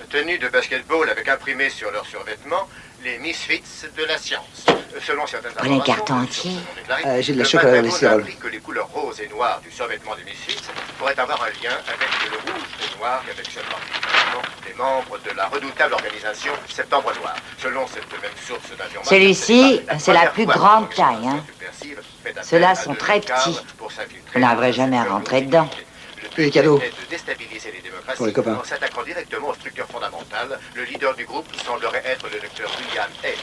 Tenue de basketball avec imprimé sur leurs survêtements les Misfits de la science. Selon certaines Prenez informations, carton entier. J'ai de la chocolat dans les Pentagone a céréales. appris que les couleurs roses et noires du survêtement des Misfits pourraient avoir un lien avec le rouge et noir qu'affectionnent particulièrement les membres de la redoutable organisation Septembre Noir. Selon cette même source d'information, Celui-ci, c'est la plus grande taille. Hein. Ceux-là sont très petits. Vous n'arriverez jamais à rentrer dedans. Les cadeaux. De déstabiliser les démocraties Pour les copains. en s'attaquant directement aux structures fondamentales. Le leader du groupe semblerait être le docteur William Hayes.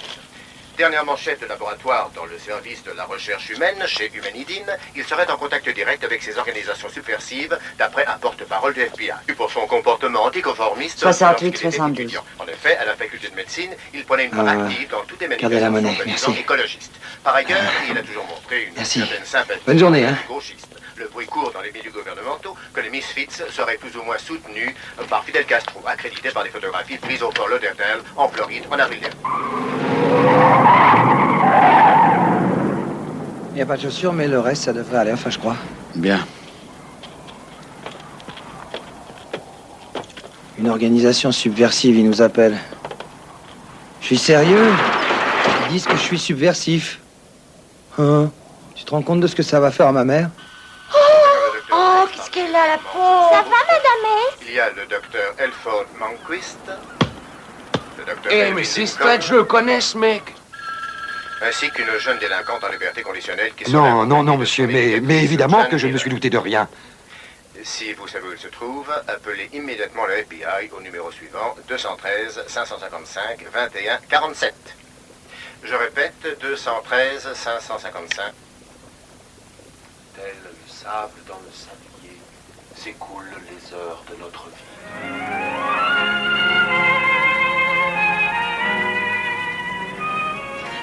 Dernièrement chef de laboratoire dans le service de la recherche humaine chez Humanidine, il serait en contact direct avec ces organisations subversives, d'après un porte-parole du FBI. Pour son comportement anticonformiste... 68-72. En effet, à la faculté de médecine, il prenait une part active dans toutes les Gardez la manifestations monnaie, soi-disant merci. écologistes. Par ailleurs, il a toujours montré une Merci. certaine sympathie Bonne journée, hein. gauchiste. Le bruit court dans les milieux gouvernementaux que les Misfits seraient plus ou moins soutenus par Fidel Castro, accrédité par des photographies prises au Fort Lauderdale, en Floride, en avril dernier. Il n'y a pas de chaussures, mais le reste, ça devrait aller, enfin, je crois. Bien. Une organisation subversive, ils nous appellent. Je suis sérieux. Ils disent que je suis subversif. Hein? Tu te rends compte de ce que ça va faire à ma mère? Oh, qu'est-ce qu'elle a, la pauvre? Ça va, Madame S? Il y a le docteur Elford Manquist, le docteur... Eh, mais c'est Stretch, je le connais, ce mec. Ainsi qu'une jeune délinquante en liberté conditionnelle qui Non, non, non, monsieur, mais évidemment que je ne me suis douté de rien. Si vous savez où il se trouve, appelez immédiatement le FBI au numéro suivant, 213 555 21 47. Je répète, 213 555. Tel le sable dans le sablier, s'écoulent les heures de notre vie.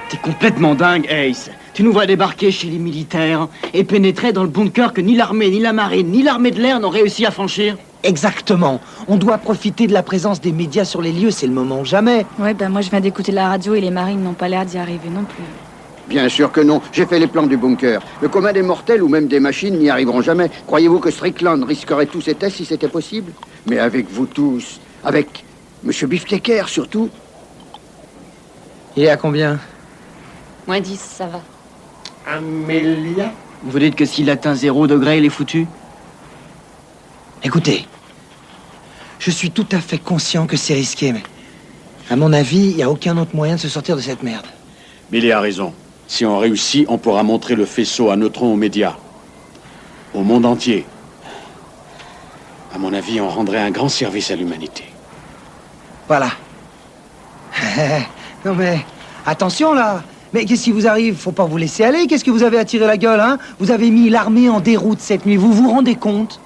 T'es complètement dingue, Ace. Tu nous vois débarquer chez les militaires et pénétrer dans le bunker que ni l'armée, ni la marine, ni l'armée de l'air n'ont réussi à franchir. Exactement. On doit profiter de la présence des médias sur les lieux, c'est le moment ou jamais. Ouais, ben moi je viens d'écouter la radio et les marines n'ont pas l'air d'y arriver non plus. Bien sûr que non. J'ai fait les plans du bunker. Le commun des mortels ou même des machines n'y arriveront jamais. Croyez-vous que Strickland risquerait tous ces tests si c'était possible? Mais avec vous tous, Avec Monsieur Bifftecker, surtout. Il est à combien? Moins 10, ça va. Amélia? Vous dites que s'il atteint 0 degré, il est foutu? Écoutez, je suis tout à fait conscient que c'est risqué, mais à mon avis, il n'y a aucun autre moyen de se sortir de cette merde. Billy a raison. Si on réussit, on pourra montrer le faisceau à neutrons aux médias. Au monde entier. À mon avis, on rendrait un grand service à l'humanité. Voilà. Non mais, attention là. Mais qu'est-ce qui vous arrive? Faut pas vous laisser aller. Qu'est-ce que vous avez à tirer la gueule, hein? Vous avez mis l'armée en déroute cette nuit. Vous vous rendez compte?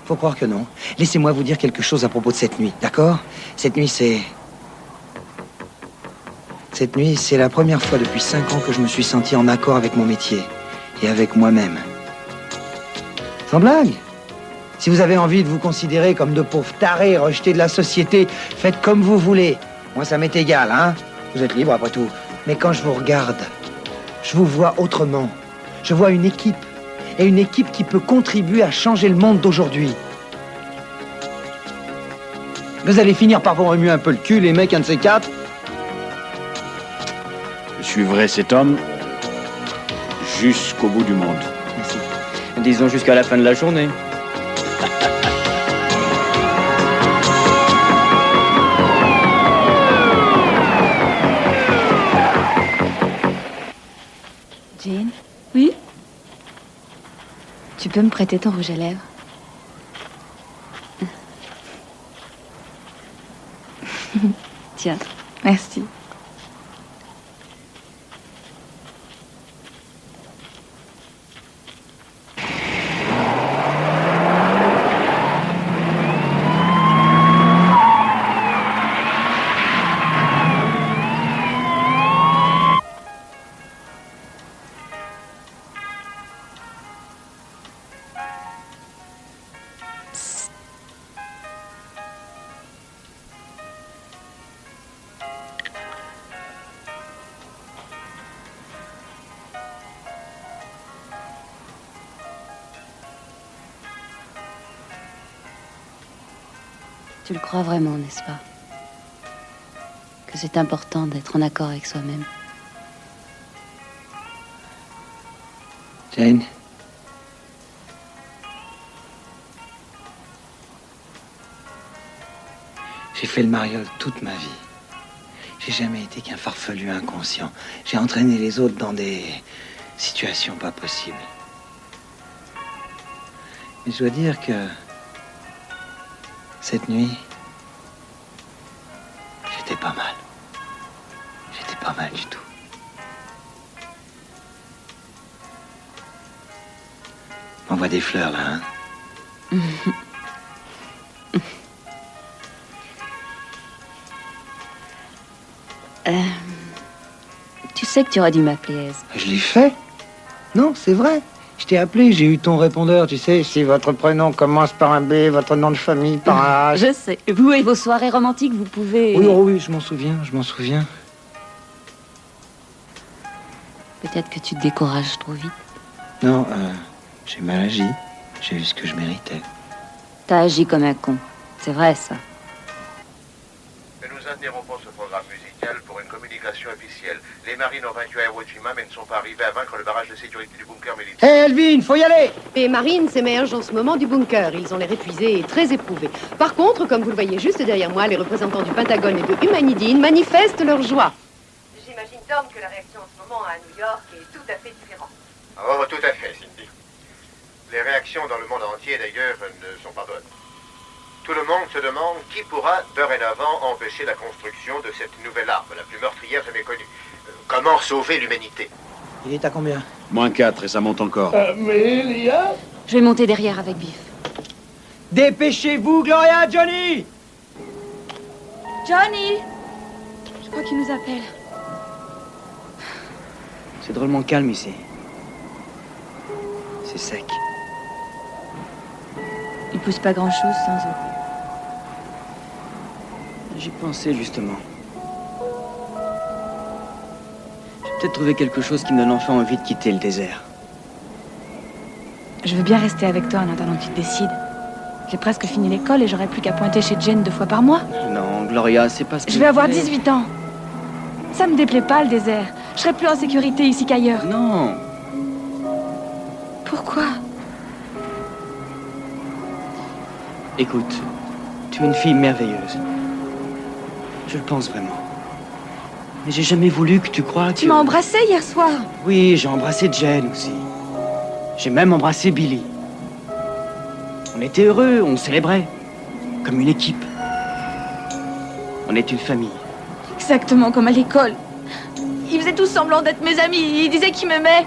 Faut croire que non. Laissez-moi vous dire quelque chose à propos de cette nuit, d'accord? Cette nuit, c'est la première fois depuis 5 ans que je me suis senti en accord avec mon métier et avec moi-même. Sans blague. Si vous avez envie de vous considérer comme de pauvres tarés rejetés de la société, faites comme vous voulez. Moi, ça m'est égal, hein? Vous êtes libre après tout. Mais quand je vous regarde, je vous vois autrement. Je vois une équipe. Et une équipe qui peut contribuer à changer le monde d'aujourd'hui. Vous allez finir par vous remuer un peu le cul, les mecs, un de ces quatre. Je suivrai cet homme jusqu'au bout du monde. Merci. Disons jusqu'à la fin de la journée. Jane? Oui? Tu peux me prêter ton rouge à lèvres? Tiens, merci. Tu le crois vraiment, n'est-ce pas? Que c'est important d'être en accord avec soi-même. Jane. J'ai fait le mariole toute ma vie. J'ai jamais été qu'un farfelu inconscient. J'ai entraîné les autres dans des situations pas possibles. Mais je dois dire que cette nuit, j'étais pas mal. J'étais pas mal du tout. M'envoie des fleurs, là, hein? Tu sais que tu aurais dû m'appeler Aise. Je l'ai fait. Non, c'est vrai. Je t'ai appelé, j'ai eu ton répondeur, tu sais. Si votre prénom commence par un B, votre nom de famille par un H. Je sais. Vous et vos soirées romantiques, vous pouvez... Oui, oh oui, je m'en souviens, je m'en souviens. Peut-être que tu te décourages trop vite. Non, j'ai mal agi. J'ai eu ce que je méritais. T'as agi comme un con. C'est vrai, ça. Nous interrompons ce programme musical pour une communication officielle. Les marines ont vaincu à Iwo Jima, mais ne sont pas arrivés à vaincre le barrage de sécurité du bunker militaire. Hé, Elvin, faut y aller! Les marines s'émergent en ce moment du bunker. Ils ont l'air épuisés et très éprouvés. Par contre, comme vous le voyez juste derrière moi, les représentants du Pentagone et de Humanidine manifestent leur joie. J'imagine, Tom, que la réaction en ce moment à New York est tout à fait différente. Oh, tout à fait, Cindy. Les réactions dans le monde entier, d'ailleurs, ne sont pas bonnes. Tout le monde se demande qui pourra, dorénavant, empêcher la construction de cette nouvelle arme, la plus meurtrière jamais connue. Comment sauver l'humanité? Il est à combien? -4 et ça monte encore. Amélia? Je vais monter derrière avec Biff. Dépêchez-vous, Gloria, Johnny! Johnny! Je crois qu'il nous appelle. C'est drôlement calme ici. C'est sec. Il pousse pas grand-chose sans eau. J'y pensais justement. J'ai peut-être trouvé quelque chose qui me donne enfin envie de quitter le désert. Je veux bien rester avec toi en attendant que tu te décides. J'ai presque fini l'école et j'aurais plus qu'à pointer chez Jane 2 fois par mois. Non, Gloria, c'est pas ce que... Je vais avoir 18 ans. Ça me déplaît pas, le désert. Je serai plus en sécurité ici qu'ailleurs. Non. Pourquoi? Écoute, tu es une fille merveilleuse. Je le pense vraiment. Mais j'ai jamais voulu que tu crois que... Tu m'as embrassé hier soir. Oui, j'ai embrassé Jane aussi. J'ai même embrassé Billy. On était heureux, on célébrait. Comme une équipe. On est une famille. Exactement comme à l'école. Ils faisaient tous semblant d'être mes amis. Ils disaient qu'ils m'aimaient.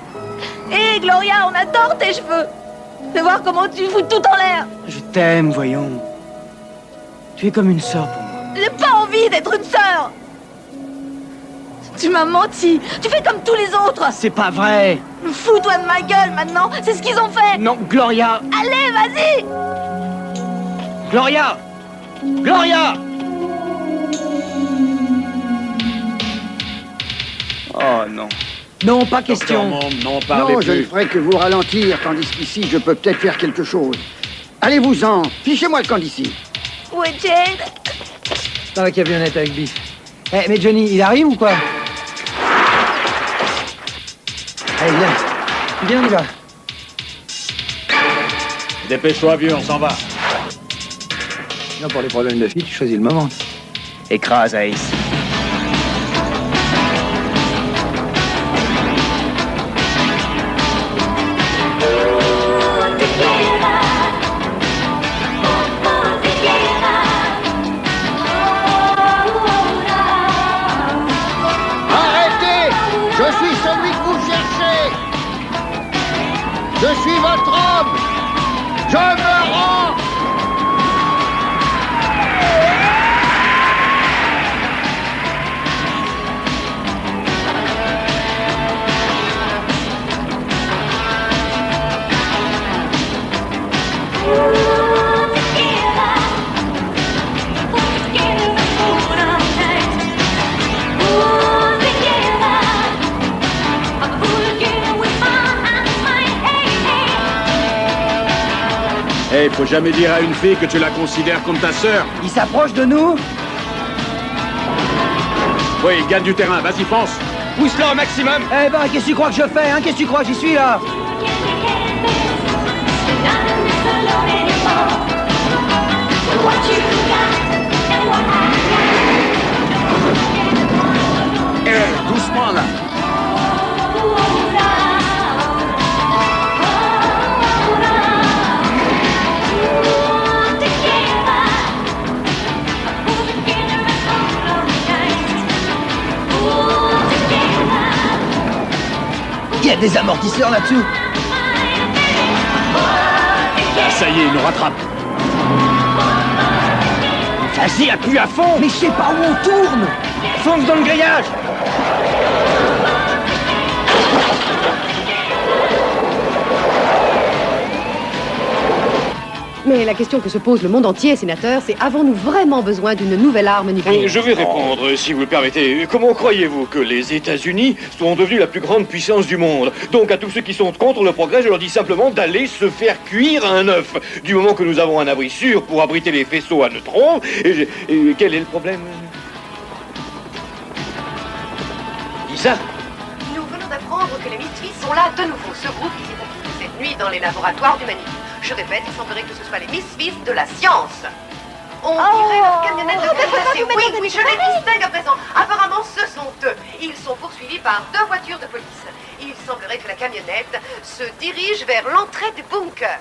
Hé, Gloria, on adore tes cheveux. De voir comment tu fous tout en l'air. Je t'aime, voyons. Tu es comme une sœur pour moi. J'ai pas envie d'être une sœur. Tu m'as menti. Tu fais comme tous les autres. C'est pas vrai. Fous-toi de ma gueule maintenant. C'est ce qu'ils ont fait. Non, Gloria. Allez, vas-y. Gloria. Gloria. Oh non. Non, pas question. Non, parlez Non, plus. je ne ferai que vous ralentir, tandis qu'ici, je peux peut-être faire quelque chose. Allez-vous-en. Fichez-moi le camp d'ici. Où est Jane? Dans la camionnette avec Biff. Eh, mais Johnny, il arrive ou quoi? Allez, viens. Viens, on y va. Dépêche-toi, vieux, on s'en va. Non, pour les problèmes de fille, tu choisis le moment. Écrase, Ace. Arrêtez! Je suis celui que vous cherchez! Je suis votre homme! Je me rends! Eh, faut jamais dire à une fille que tu la considères comme ta sœur. Il s'approche de nous? Oui, il gagne du terrain, vas-y, fonce. Pousse-la au maximum. Eh ben, qu'est-ce que tu crois que je fais, hein? Qu'est-ce que tu crois? J'y suis, là. Doucement, là. Il y a des amortisseurs là-dessous. Là, ça y est, il nous rattrape. Vas-y, appuie à fond. Mais je sais pas où on tourne. Fonce dans le grillage. Mais la question que se pose le monde entier, sénateur, c'est avons-nous vraiment besoin d'une nouvelle arme nucléaire? Je vais répondre, si vous le permettez. Comment croyez-vous que les États-Unis sont devenus la plus grande puissance du monde? Donc à tous ceux qui sont contre le progrès, je leur dis simplement d'aller se faire cuire un œuf. Du moment que nous avons un abri sûr pour abriter les faisceaux à neutrons, et quel est le problème? Lisa? Nous venons d'apprendre que les Misfits sont là de nouveau. Ce groupe qui s'est acquis cette nuit dans les laboratoires d'humanité. Je répète, il semblerait que ce soit les Misfits de la science. On dirait leur camionnette de déplacée. Oui, oui, je les distingue à présent. Apparemment, ce sont eux. Ils sont poursuivis par 2 voitures de police. Il semblerait que la camionnette se dirige vers l'entrée du bunker.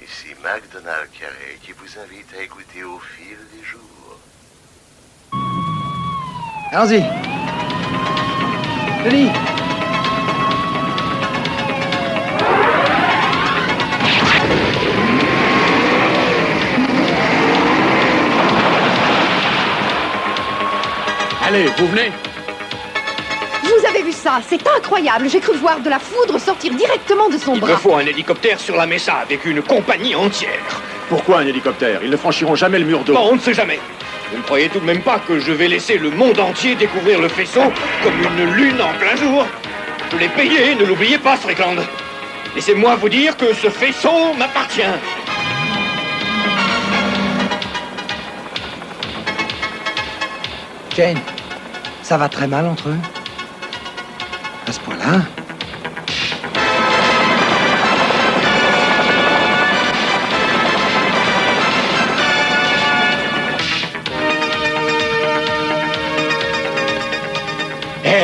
Ici MacDonald Carey qui vous invite à écouter au fil des jours. Allons-y. Johnny. Allez, vous venez. Vous avez vu ça? C'est incroyable. J'ai cru voir de la foudre sortir directement de son Il me bras. faut un hélicoptère sur la Mesa avec une compagnie entière. Pourquoi un hélicoptère? Ils ne franchiront jamais le mur d'eau. Bon, on ne sait jamais. Vous ne croyez tout de même pas que je vais laisser le monde entier découvrir le faisceau comme une lune en plein jour? Je l'ai payé, ne l'oubliez pas, Strickland. Laissez-moi vous dire que ce faisceau m'appartient. Shane, ça va très mal entre eux? À ce point-là?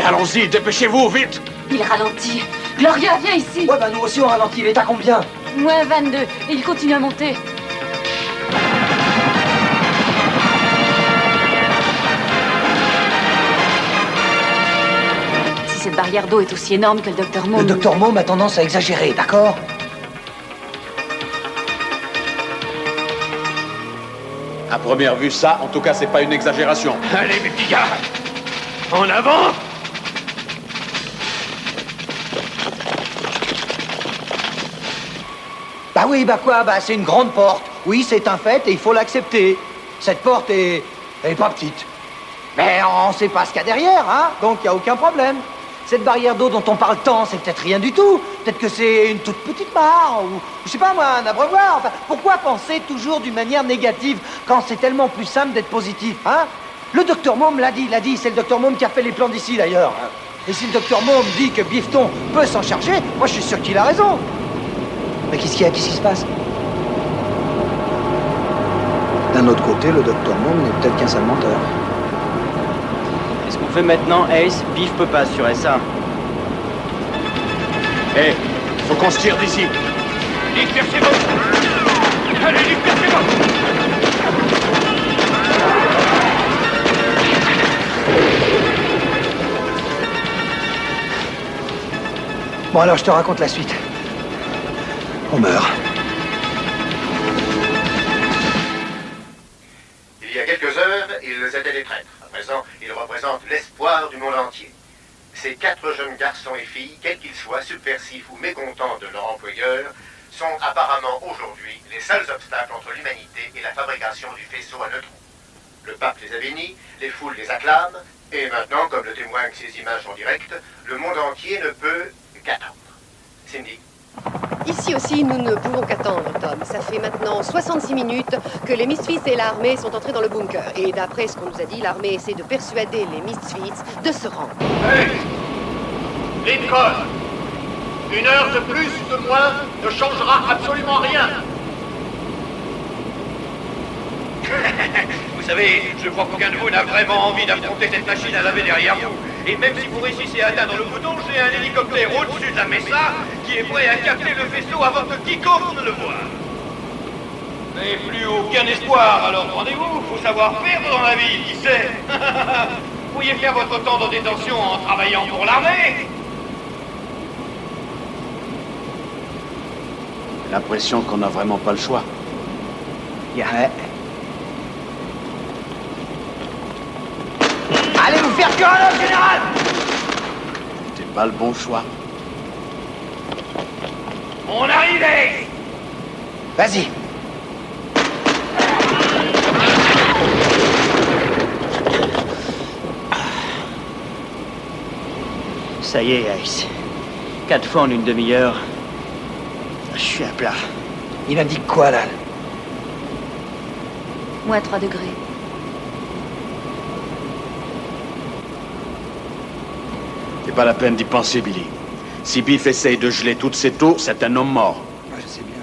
Allons-y, dépêchez-vous, vite! Il ralentit. Gloria, viens ici. Ouais, bah nous aussi on ralentit. Il est à combien? Moins 22. Et il continue à monter. Si cette barrière d'eau est aussi énorme que le Dr Mom... Le Dr Mom a tendance à exagérer, d'accord? À première vue, ça, en tout cas, c'est pas une exagération. Allez, mes petits gars! En avant! Bah oui, bah quoi? Bah c'est une grande porte. Oui, c'est un fait et il faut l'accepter. Cette porte est pas petite. Mais on sait pas ce qu'il y a derrière, hein? Donc il y a aucun problème. Cette barrière d'eau dont on parle tant, c'est peut-être rien du tout. Peut-être que c'est une toute petite mare, ou je sais pas moi, un abreuvoir. Enfin, pourquoi penser toujours d'une manière négative quand c'est tellement plus simple d'être positif, hein? Le Dr Mom l'a dit, c'est le Dr Mom qui a fait les plans d'ici d'ailleurs. Et si le Dr Mom dit que Bifton peut s'en charger, moi je suis sûr qu'il a raison. Mais qu'est-ce qu'il y a? Qu'est-ce qui se passe? D'un autre côté, le Dr Mom n'est peut-être qu'un sale menteur. Qu'est-ce qu'on fait maintenant, Ace? Biff peut pas assurer ça. Hé, faut qu'on se tire d'ici. Dispersez-vous! Allez, dispersez-vous! Bon alors, je te raconte la suite. On meurt. Il y a quelques heures, ils étaient des traîtres. À présent, ils représentent l'espoir du monde entier. Ces 4 jeunes garçons et filles, quels qu'ils soient, subversifs ou mécontents de leur employeur, sont apparemment aujourd'hui les seuls obstacles entre l'humanité et la fabrication du faisceau à neutrons. Le pape les a bénis, les foules les acclament, et maintenant, comme le témoignent ces images en direct, le monde entier ne peut qu'attendre. Cindy. Ici aussi, nous ne pouvons qu'attendre, Tom. Ça fait maintenant 66 minutes que les Misfits et l'armée sont entrés dans le bunker. Et d'après ce qu'on nous a dit, l'armée essaie de persuader les Misfits de se rendre. Hey! Lincoln! 1 heure de plus, de moins, ne changera absolument rien. Vous savez, je crois qu'aucun de vous n'a vraiment envie d'affronter cette machine à laver derrière vous. Et même si vous réussissez à atteindre le bouton, j'ai un hélicoptère au-dessus de la Mesa qui est prêt à capter le vaisseau avant que quiconque ne le voie. Vous n'avez plus aucun espoir, alors rendez-vous, faut savoir perdre dans la vie, qui sait? Vous pourriez faire votre temps de détention en travaillant pour l'armée. J'ai l'impression qu'on n'a vraiment pas le choix. Ouais. Allez vous faire cuire à l'œuf, général! C'était pas le bon choix. On arrive, Ace! Vas-y. Ça y est, Ace. 4 fois en une demi-heure. Je suis à plat. Il indique quoi, là? Moins 3 degrés. C'est pas la peine d'y penser, Billy. Si Biff essaye de geler toute cette eau, c'est un homme mort. Ouais, je sais bien.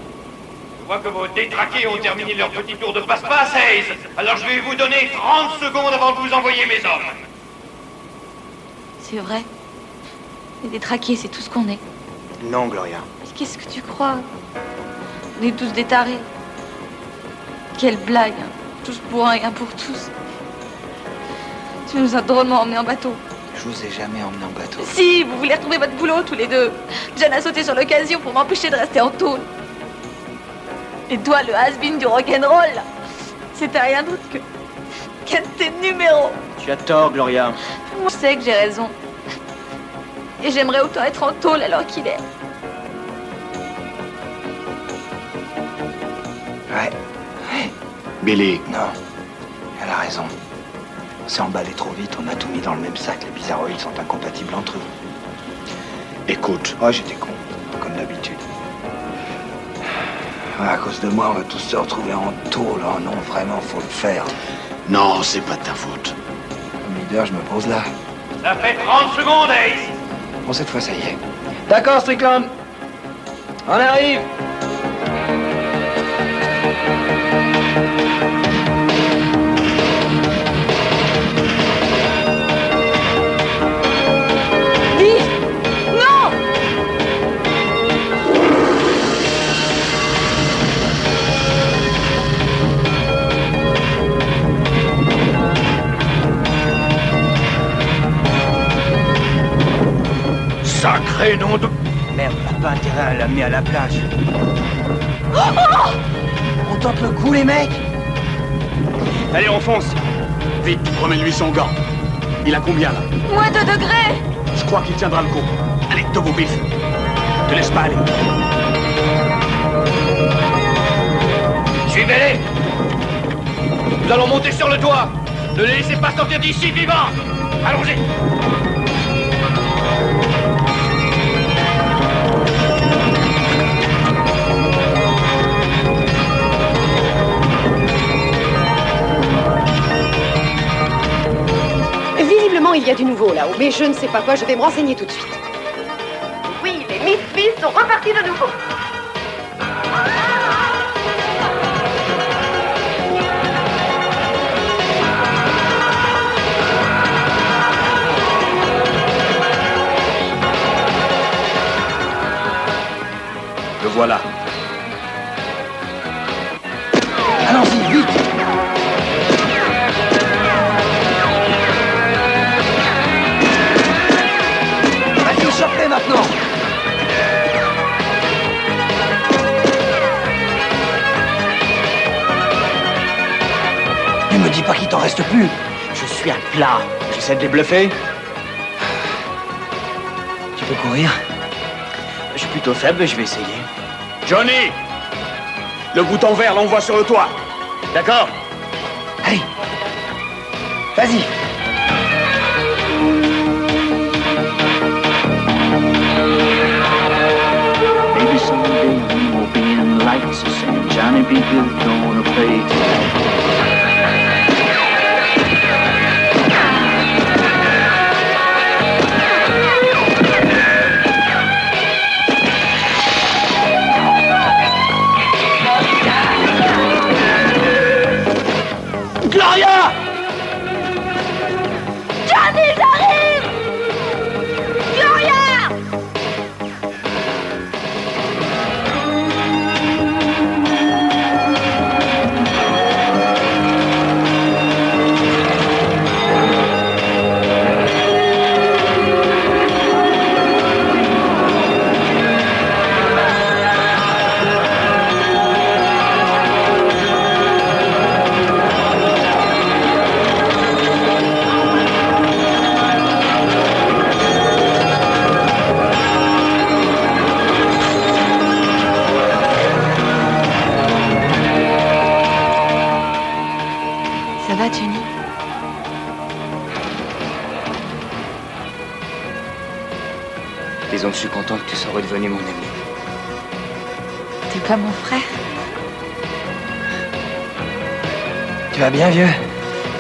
Je vois que vos détraqués ont terminé leur petit tour de passe-passe, Ace. Alors je vais vous donner 30 secondes avant de vous envoyer mes hommes. C'est vrai. Les détraqués, c'est tout ce qu'on est. Non, Gloria. Mais qu'est-ce que tu crois? On est tous des tarés. Quelle blague, hein. Tous pour un et un pour tous. Tu nous as drôlement emmenés en bateau. Je vous ai jamais emmené en bateau. Si, vous voulez retrouver votre boulot, tous les deux. Jeanne a sauté sur l'occasion pour m'empêcher de rester en tôle. Et toi, le has-been du rock'n'roll, c'était rien d'autre qu'un de tes numéros. Tu as tort, Gloria. Moi, je sais que j'ai raison. Et j'aimerais autant être en tôle alors qu'il est. Ouais. Billy. Non. Elle a raison. On s'est emballé trop vite, on a tout mis dans le même sac. Les bizarroïdes sont incompatibles entre eux. Écoute. Oh, j'étais con, comme d'habitude. À cause de moi, on va tous se retrouver en tôle. Oh non, vraiment, faut le faire. Non, c'est pas de ta faute. Mais d'heure, je me pose là. Ça fait 30 secondes, Ace. Bon, cette fois, ça y est. D'accord, Strickland. On arrive. Sacré nom de... Merde, on n'a pas intérêt à l'amener à la plage. On tente le coup, les mecs. Allez, on fonce. Vite, remets-lui son gant. Il a combien, là? Moins 2 degrés. Je crois qu'il tiendra le coup. Allez, debout, Biff. Te laisse pas aller. Suivez-les. Nous allons monter sur le toit. Ne les laissez pas sortir d'ici vivants. Allongez. Visiblement, il y a du nouveau là-haut, mais je ne sais pas quoi, je vais me renseigner tout de suite. Oui, les Misfits sont repartis de nouveau. Le voilà. Allons-y, vite. Vas-y, chope-les maintenant. Ne me dis pas qu'il t'en reste plus. Je suis à plat. J'essaie de les bluffer. Tu peux courir? Je suis plutôt faible, mais je vais essayer. Johnny! Le bouton vert, l'envoie sur le toit. D'accord? Allez. Vas-y. Maybe someday we will be in lights saying Johnny be good, don't wanna play tonight. Gloria! Johnny, j'arrive! Gloria! Ça va, Johnny? Disons que je suis content que tu sois redevenu mon ami. T'es pas mon frère? Tu vas bien, vieux?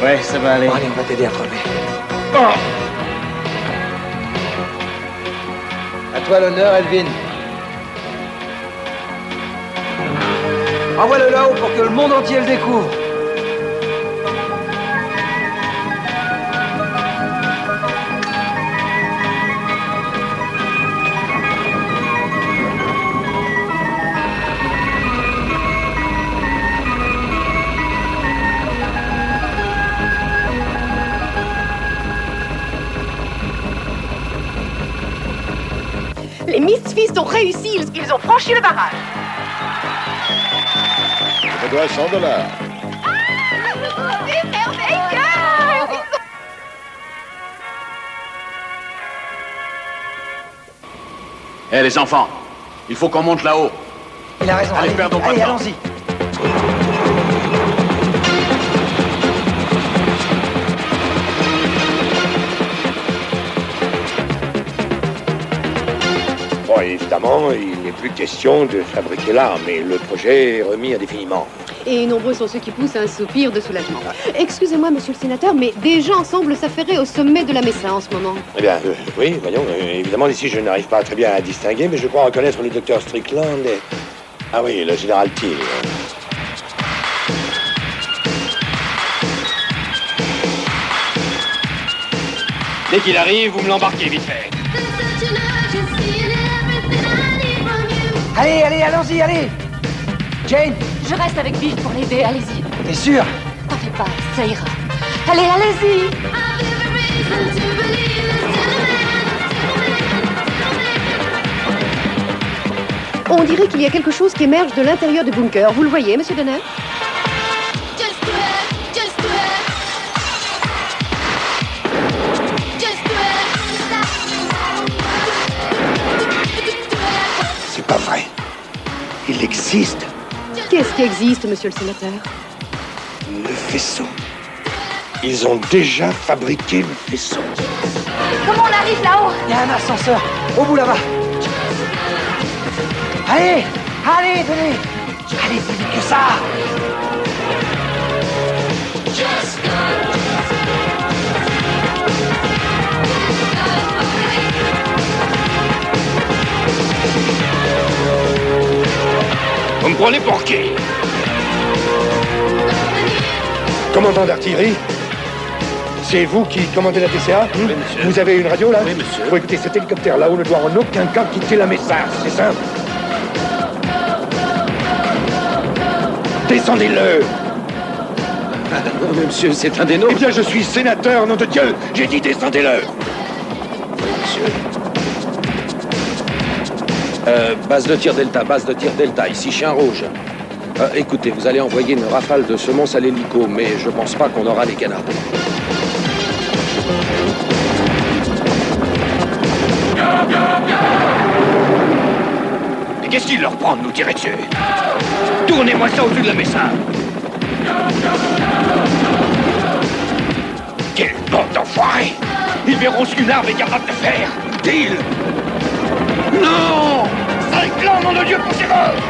Ouais, ça va aller. Bon, allez, on va t'aider à te relever. À toi l'honneur, Elvin. Envoie-le là-haut pour que le monde entier le découvre. Les Misfits ont réussi, Ils ont franchi le barrage. Je te dois $100. C'est merveilleux! Eh, les enfants, il faut qu'on monte là-haut. Il a raison. Allez, perdons pas de temps. allons-y. Bon, évidemment, il n'est plus question de fabriquer l'arme, mais le projet est remis indéfiniment. Et nombreux sont ceux qui poussent un soupir de soulagement. Excusez-moi, monsieur le sénateur, mais des gens semblent s'affairer au sommet de la Mesa en ce moment. Eh bien, oui, voyons, évidemment, ici, je n'arrive pas très bien à distinguer, mais je crois reconnaître le docteur Strickland et... Ah oui, le général Thiel. Dès qu'il arrive, vous me l'embarquez vite fait. Allez, allez, allons-y, allez. Jane. Je reste avec Bill pour l'aider, allez-y. T'es sûr? T'en fais pas, ça ira. Allez, allez-y. On dirait qu'il y a quelque chose qui émerge de l'intérieur du bunker. Vous le voyez, monsieur Donner? C'est pas vrai. Il existe. Qu'est-ce qui existe, monsieur le sénateur? Le faisceau. Ils ont déjà fabriqué le faisceau. Comment on arrive là-haut? Il y a un ascenseur, au bout là-bas. Allez, allez, venez. Allez, plus vite que ça. Vous me prenez pour qui? Commandant d'artillerie, c'est vous qui commandez la TCA? Oui, monsieur. Vous avez une radio, là? Oui, monsieur. Bon, écoutez, cet hélicoptère-là, on ne doit en aucun cas quitter la Mesa, c'est simple. Descendez-le! Non, mais monsieur, c'est un des nôtres. Eh bien, je suis sénateur, nom de Dieu! J'ai dit descendez-le! Oui, monsieur. Base de tir Delta, ici Chien Rouge. Écoutez, vous allez envoyer une rafale de semonces à l'hélico, mais je pense pas qu'on aura les canards. Mais qu'est-ce qu'il leur prend de nous tirer dessus? Tournez-moi ça au-dessus de la Mesa. Quelle bande d'enfoirés! Ils verront ce qu'une arme est capable de faire. Deal! Non! Strickland, nom de Dieu, poussez-vous!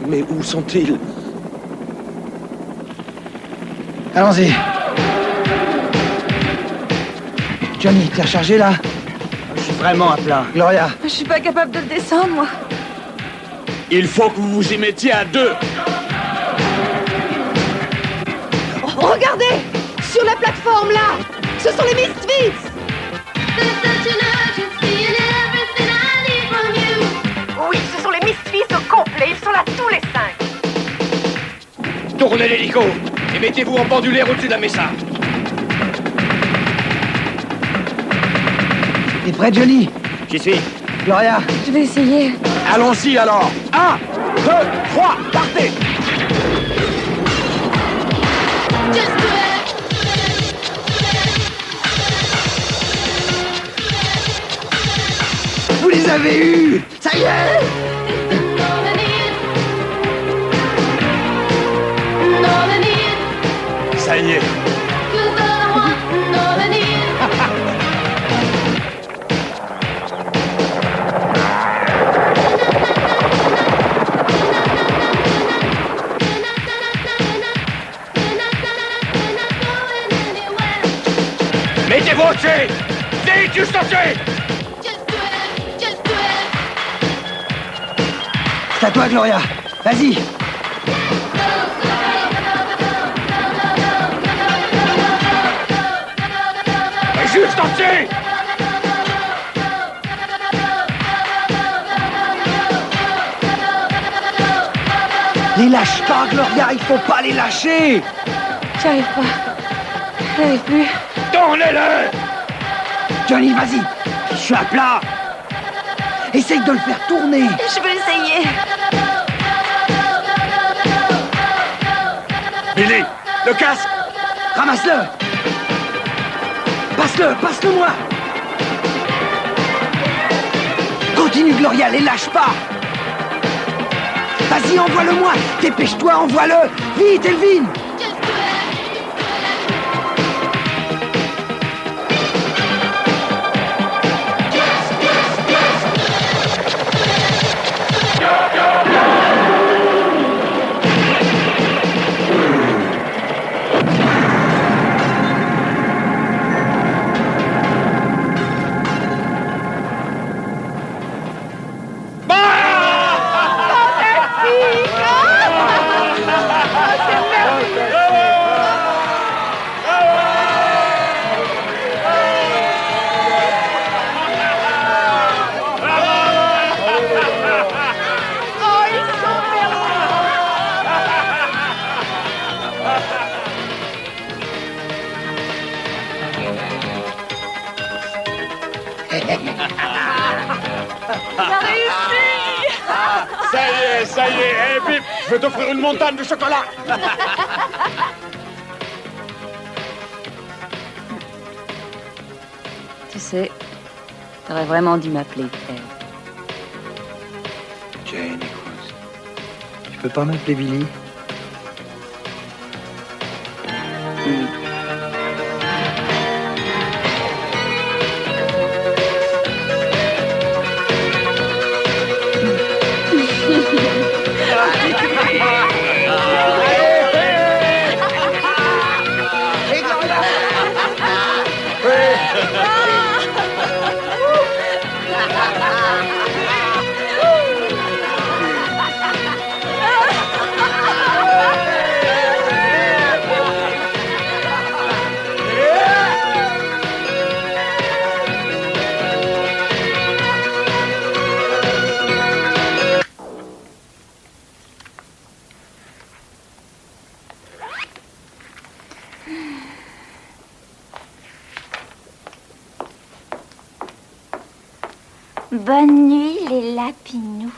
Mais où sont-ils? Allons-y. Johnny, t'es rechargé là? Je suis vraiment à plat. Gloria. Je suis pas capable de le descendre, moi. Il faut que vous vous y mettiez à deux. Oh, regardez! Sur la plateforme, là! Ce sont les Misfits! Oui, ce sont les Misfits au complet. Ils sont là tous les 5. Tournez l'hélico et mettez-vous en pendulaire au-dessus de la Mesa. T'es prêt, Johnny? J'y suis. Gloria. Je vais essayer. Allons-y alors. 1, 2, 3, partez! Vous les avez eus! Ça y est! Ça y est. Mettez-vous au-dessus! Vite, juste au-dessus! C'est à toi, Gloria. Vas-y. Juste au-dessus! Les lâche pas, Gloria, il faut pas les lâcher! J'y arrive pas. J'arrive plus. Tournez-le! Johnny, vas-y! Je suis à plat! Essaye de le faire tourner! Je vais essayer. Billy! Le casque! Ramasse-le! Passe-le-moi! Continue, Gloria, les lâche pas! Vas-y, envoie-le-moi! Dépêche-toi, envoie-le! Vite, Elvin! Ça y est, hé, Pip, je vais t'offrir une montagne de chocolat. Tu sais, t'aurais vraiment dû m'appeler, Eve. Jane, écoute. Tu peux pas m'appeler Billy? Bonne nuit, les lapinous.